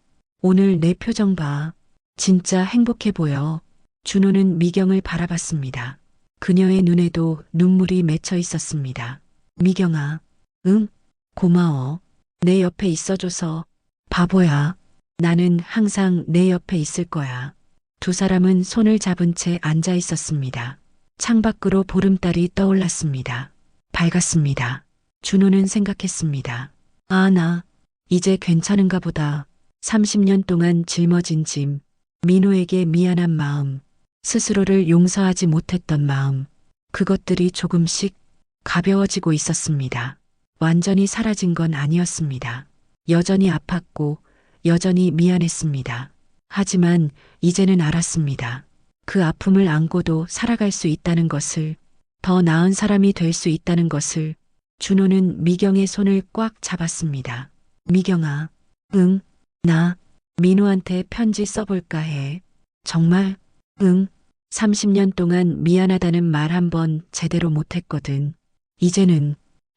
내 표정 봐. 진짜 행복해 보여. 준호는 미경을 바라봤습니다. 그녀의 눈에도 눈물이 맺혀 있었습니다. 미경아, 응? 고마워. 내 옆에 있어줘서. 바보야. 나는 항상 내 옆에 있을 거야. 두 사람은 손을 잡은 채 앉아 있었습니다. 창밖으로 보름달이 떠올랐습니다. 밝았습니다. 준호는 생각했습니다. 아, 나 이제 괜찮은가 보다. 30년 동안 짊어진 짐, 민호에게 미안한 마음, 스스로를 용서하지 못했던 마음, 그것들이 조금씩 가벼워지고 있었습니다. 완전히 사라진 건 아니었습니다. 여전히 아팠고 여전히 미안했습니다. 하지만 이제는 알았습니다. 그 아픔을 안고도 살아갈 수 있다는 것을, 더 나은 사람이 될 수 있다는 것을. 준호는 미경의 손을 꽉 잡았습니다. 미경아, 응, 나 민호한테 편지 써볼까 해. 정말? 응. 30년 동안 미안하다는 말 한 번 제대로 못했거든. 이제는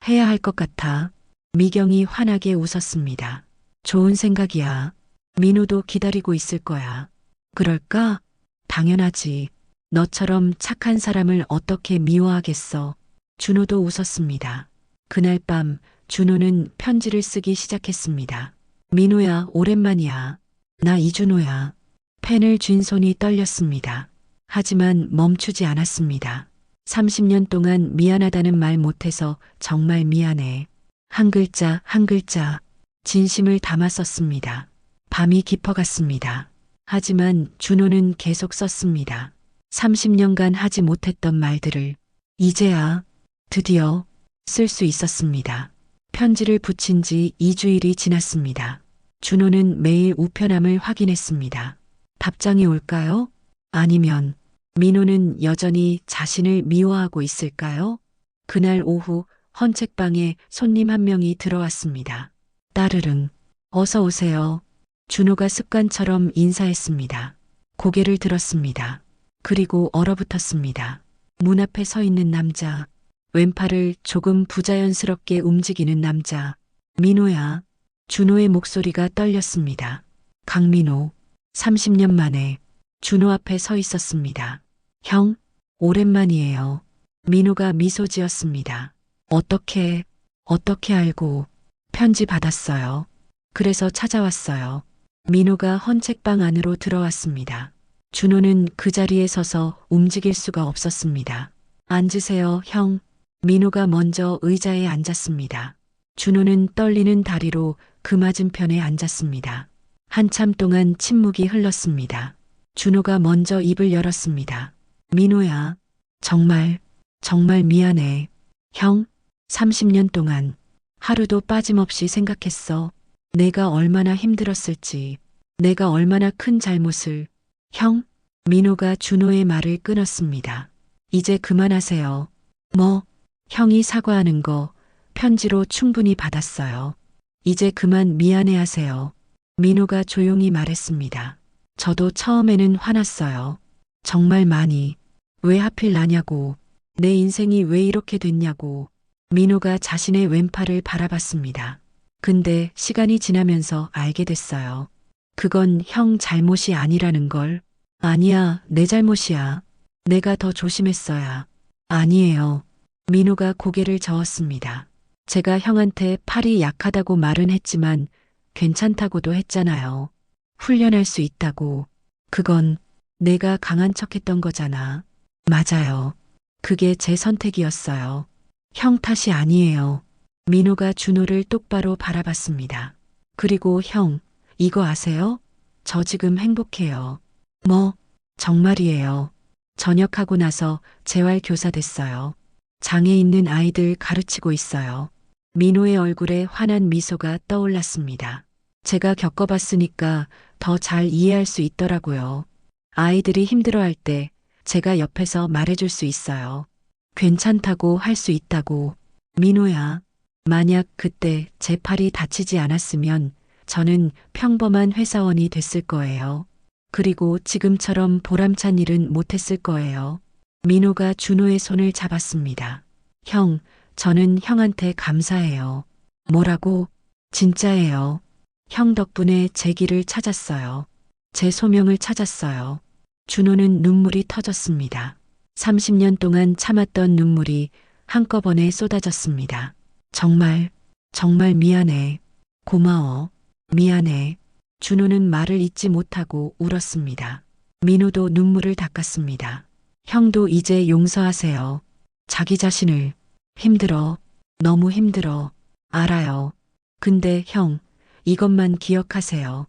해야 할 것 같아. 미경이 환하게 웃었습니다. 좋은 생각이야. 민호도 기다리고 있을 거야. 그럴까? 당연하지. 너처럼 착한 사람을 어떻게 미워하겠어. 준호도 웃었습니다. 그날 밤 준호는 편지를 쓰기 시작했습니다. 민호야, 오랜만이야. 나 이준호야. 펜을 쥔 손이 떨렸습니다. 하지만 멈추지 않았습니다. 30년 동안 미안하다는 말 못해서 정말 미안해. 한 글자 한 글자 진심을 담아 썼습니다. 밤이 깊어갔습니다. 하지만 준호는 계속 썼습니다. 30년간 하지 못했던 말들을 이제야 드디어 쓸 수 있었습니다. 편지를 붙인 지 2주일이 지났습니다. 준호는 매일 우편함을 확인했습니다. 답장이 올까요? 아니면 민호는 여전히 자신을 미워하고 있을까요? 그날 오후 헌책방에 손님 한 명이 들어왔습니다. 따르릉, 어서 오세요. 준호가 습관처럼 인사했습니다. 고개를 들었습니다. 그리고 얼어붙었습니다. 문 앞에 서 있는 남자, 왼팔을 조금 부자연스럽게 움직이는 남자. 민호야. 준호의 목소리가 떨렸습니다. 강민호. 30년 만에 준호 앞에 서 있었습니다. 형, 오랜만이에요. 민호가 미소 지었습니다. 어떻게 알고? 편지 받았어요. 그래서 찾아왔어요. 민호가 헌책방 안으로 들어왔습니다. 준호는 그 자리에 서서 움직일 수가 없었습니다. 앉으세요, 형. 민호가 먼저 의자에 앉았습니다. 준호는 떨리는 다리로 그 맞은편에 앉았습니다. 한참 동안 침묵이 흘렀습니다. 준호가 먼저 입을 열었습니다. 민호야, 정말 미안해. 형, 30년 동안 하루도 빠짐없이 생각했어. 내가 얼마나 힘들었을지, 내가 얼마나 큰 잘못을. 형, 민호가 준호의 말을 끊었습니다. 이제 그만하세요. 뭐, 형이 사과하는 거 편지로 충분히 받았어요. 이제 그만 미안해하세요. 민호가 조용히 말했습니다. 저도 처음에는 화났어요. 정말 많이. 왜 하필 나냐고. 내 인생이 왜 이렇게 됐냐고. 민호가 자신의 왼팔을 바라봤습니다. 근데 시간이 지나면서 알게 됐어요. 그건 형 잘못이 아니라는 걸. 아니야, 내 잘못이야. 내가 더 조심했어야. 아니에요. 민호가 고개를 저었습니다. 제가 형한테 팔이 약하다고 말은 했지만 괜찮다고도 했잖아요. 훈련할 수 있다고. 그건 내가 강한 척했던 거잖아. 맞아요. 그게 제 선택이었어요. 형 탓이 아니에요. 민호가 준호를 똑바로 바라봤습니다. 그리고 형, 이거 아세요? 저 지금 행복해요. 뭐, 정말이에요. 전역하고 나서 재활교사 됐어요. 장애 있는 아이들 가르치고 있어요. 민호의 얼굴에 환한 미소가 떠올랐습니다. 제가 겪어봤으니까 더 잘 이해할 수 있더라고요. 아이들이 힘들어할 때 제가 옆에서 말해줄 수 있어요. 괜찮다고 할 수 있다고. 민호야, 만약 그때 제 팔이 다치지 않았으면 저는 평범한 회사원이 됐을 거예요. 그리고 지금처럼 보람찬 일은 못했을 거예요. 민호가 준호의 손을 잡았습니다. 형, 저는 형한테 감사해요. 뭐라고? 진짜예요. 형 덕분에 제 길을 찾았어요. 제 소명을 찾았어요. 준호는 눈물이 터졌습니다. 30년 동안 참았던 눈물이 한꺼번에 쏟아졌습니다. 정말 미안해. 고마워. 미안해. 준호는 말을 잇지 못하고 울었습니다. 민호도 눈물을 닦았습니다. 형도 이제 용서하세요. 자기 자신을 힘들어. 너무 힘들어. 알아요. 근데 형, 이것만 기억하세요.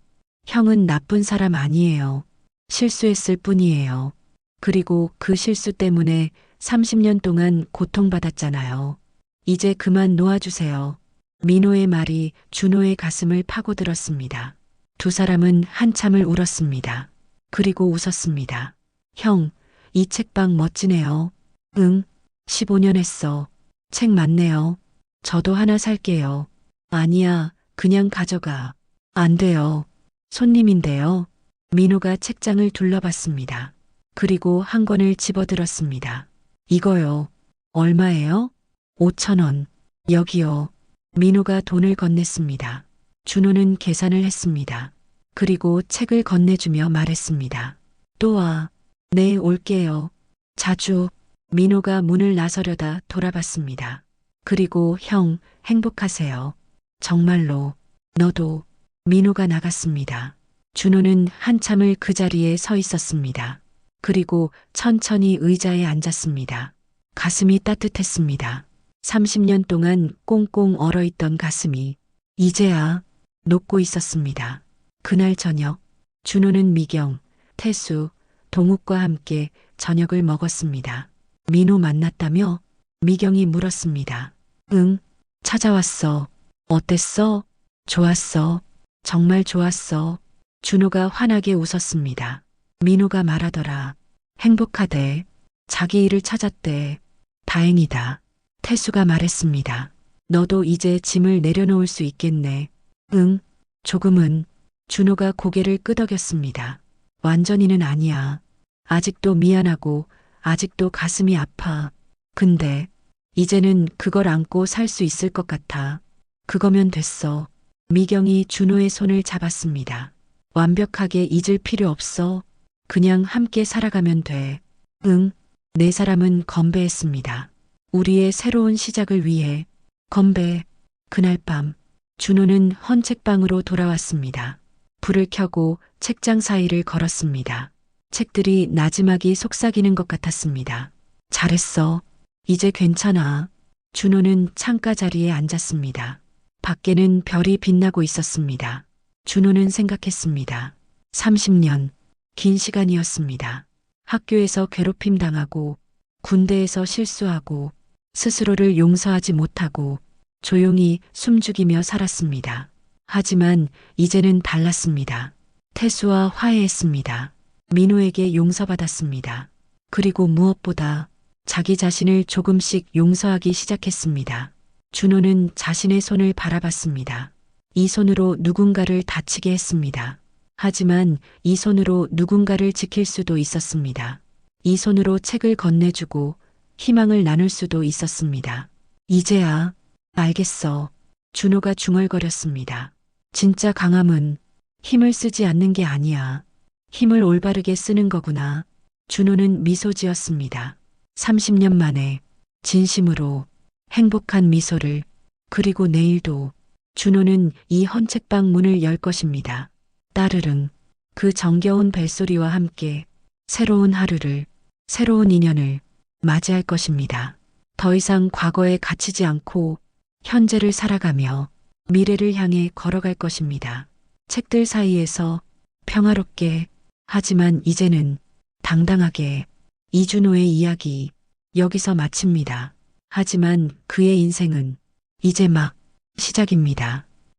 형은 나쁜 사람 아니에요. 실수했을 뿐이에요. 그리고 그 실수 때문에 30년 동안 고통받았잖아요. 이제 그만 놓아주세요. 민호의 말이 준호의 가슴을 파고들었습니다. 두 사람은 한참을 울었습니다. 그리고 웃었습니다. 형, 이 책방 멋지네요. 응, 15년 했어. 책 많네요. 저도 하나 살게요. 아니야, 그냥 가져가. 안 돼요. 손님인데요. 민호가 책장을 둘러봤습니다. 그리고 한 권을 집어들었습니다. 이거요. 얼마예요? 5,000원. 여기요. 민호가 돈을 건넸습니다. 준호는 계산을 했습니다. 그리고 책을 건네주며 말했습니다. 또 와. 네, 올게요. 자주. 민호가 문을 나서려다 돌아봤습니다. 그리고 형, 행복하세요. 정말로. 너도. 민호가 나갔습니다. 준호는 한참을 그 자리에 서 있었습니다. 그리고 천천히 의자에 앉았습니다. 가슴이 따뜻했습니다. 30년 동안 꽁꽁 얼어있던 가슴이 이제야 녹고 있었습니다. 그날 저녁, 준호는 미경, 태수, 동욱과 함께 저녁을 먹었습니다. 민호 만났다며? 미경이 물었습니다. 응, 찾아왔어. 어땠어? 좋았어. 정말 좋았어. 준호가 환하게 웃었습니다. 민호가 말하더라. 행복하대. 자기 일을 찾았대. 다행이다. 태수가 말했습니다. 너도 이제 짐을 내려놓을 수 있겠네. 응, 조금은. 준호가 고개를 끄덕였습니다. 완전히는 아니야. 아직도 미안하고 아직도 가슴이 아파. 근데 이제는 그걸 안고 살 수 있을 것 같아. 그거면 됐어. 미경이 준호의 손을 잡았습니다. 완벽하게 잊을 필요 없어. 그냥 함께 살아가면 돼. 응, 네 사람은 건배했습니다. 우리의 새로운 시작을 위해 건배. 그날 밤 준호는 헌책방으로 돌아왔습니다. 불을 켜고 책장 사이를 걸었습니다. 책들이 나지막이 속삭이는 것 같았습니다. 잘했어. 이제 괜찮아. 준호는 창가 자리에 앉았습니다. 밖에는 별이 빛나고 있었습니다. 준호는 생각했습니다. 30년, 긴 시간이었습니다. 학교에서 괴롭힘 당하고, 군대에서 실수하고, 스스로를 용서하지 못하고, 조용히 숨죽이며 살았습니다. 하지만 이제는 달랐습니다. 태수와 화해했습니다. 민호에게 용서받았습니다. 그리고 무엇보다 자기 자신을 조금씩 용서하기 시작했습니다. 준호는 자신의 손을 바라봤습니다. 이 손으로 누군가를 다치게 했습니다. 하지만 이 손으로 누군가를 지킬 수도 있었습니다. 이 손으로 책을 건네주고 희망을 나눌 수도 있었습니다. 이제야 알겠어. 준호가 중얼거렸습니다. 진짜 강함은 힘을 쓰지 않는 게 아니야. 힘을 올바르게 쓰는 거구나. 준호는 미소 지었습니다. 30년 만에 진심으로 행복한 미소를. 그리고 내일도 준호는 이 헌책방 문을 열 것입니다. 따르릉. 그 정겨운 벨소리와 함께 새로운 하루를, 새로운 인연을 맞이할 것입니다. 더 이상 과거에 갇히지 않고 현재를 살아가며 미래를 향해 걸어갈 것입니다. 책들 사이에서 평화롭게, 하지만 이제는 당당하게. 이준호의 이야기 여기서 마칩니다. 하지만 그의 인생은 이제 막 시작입니다.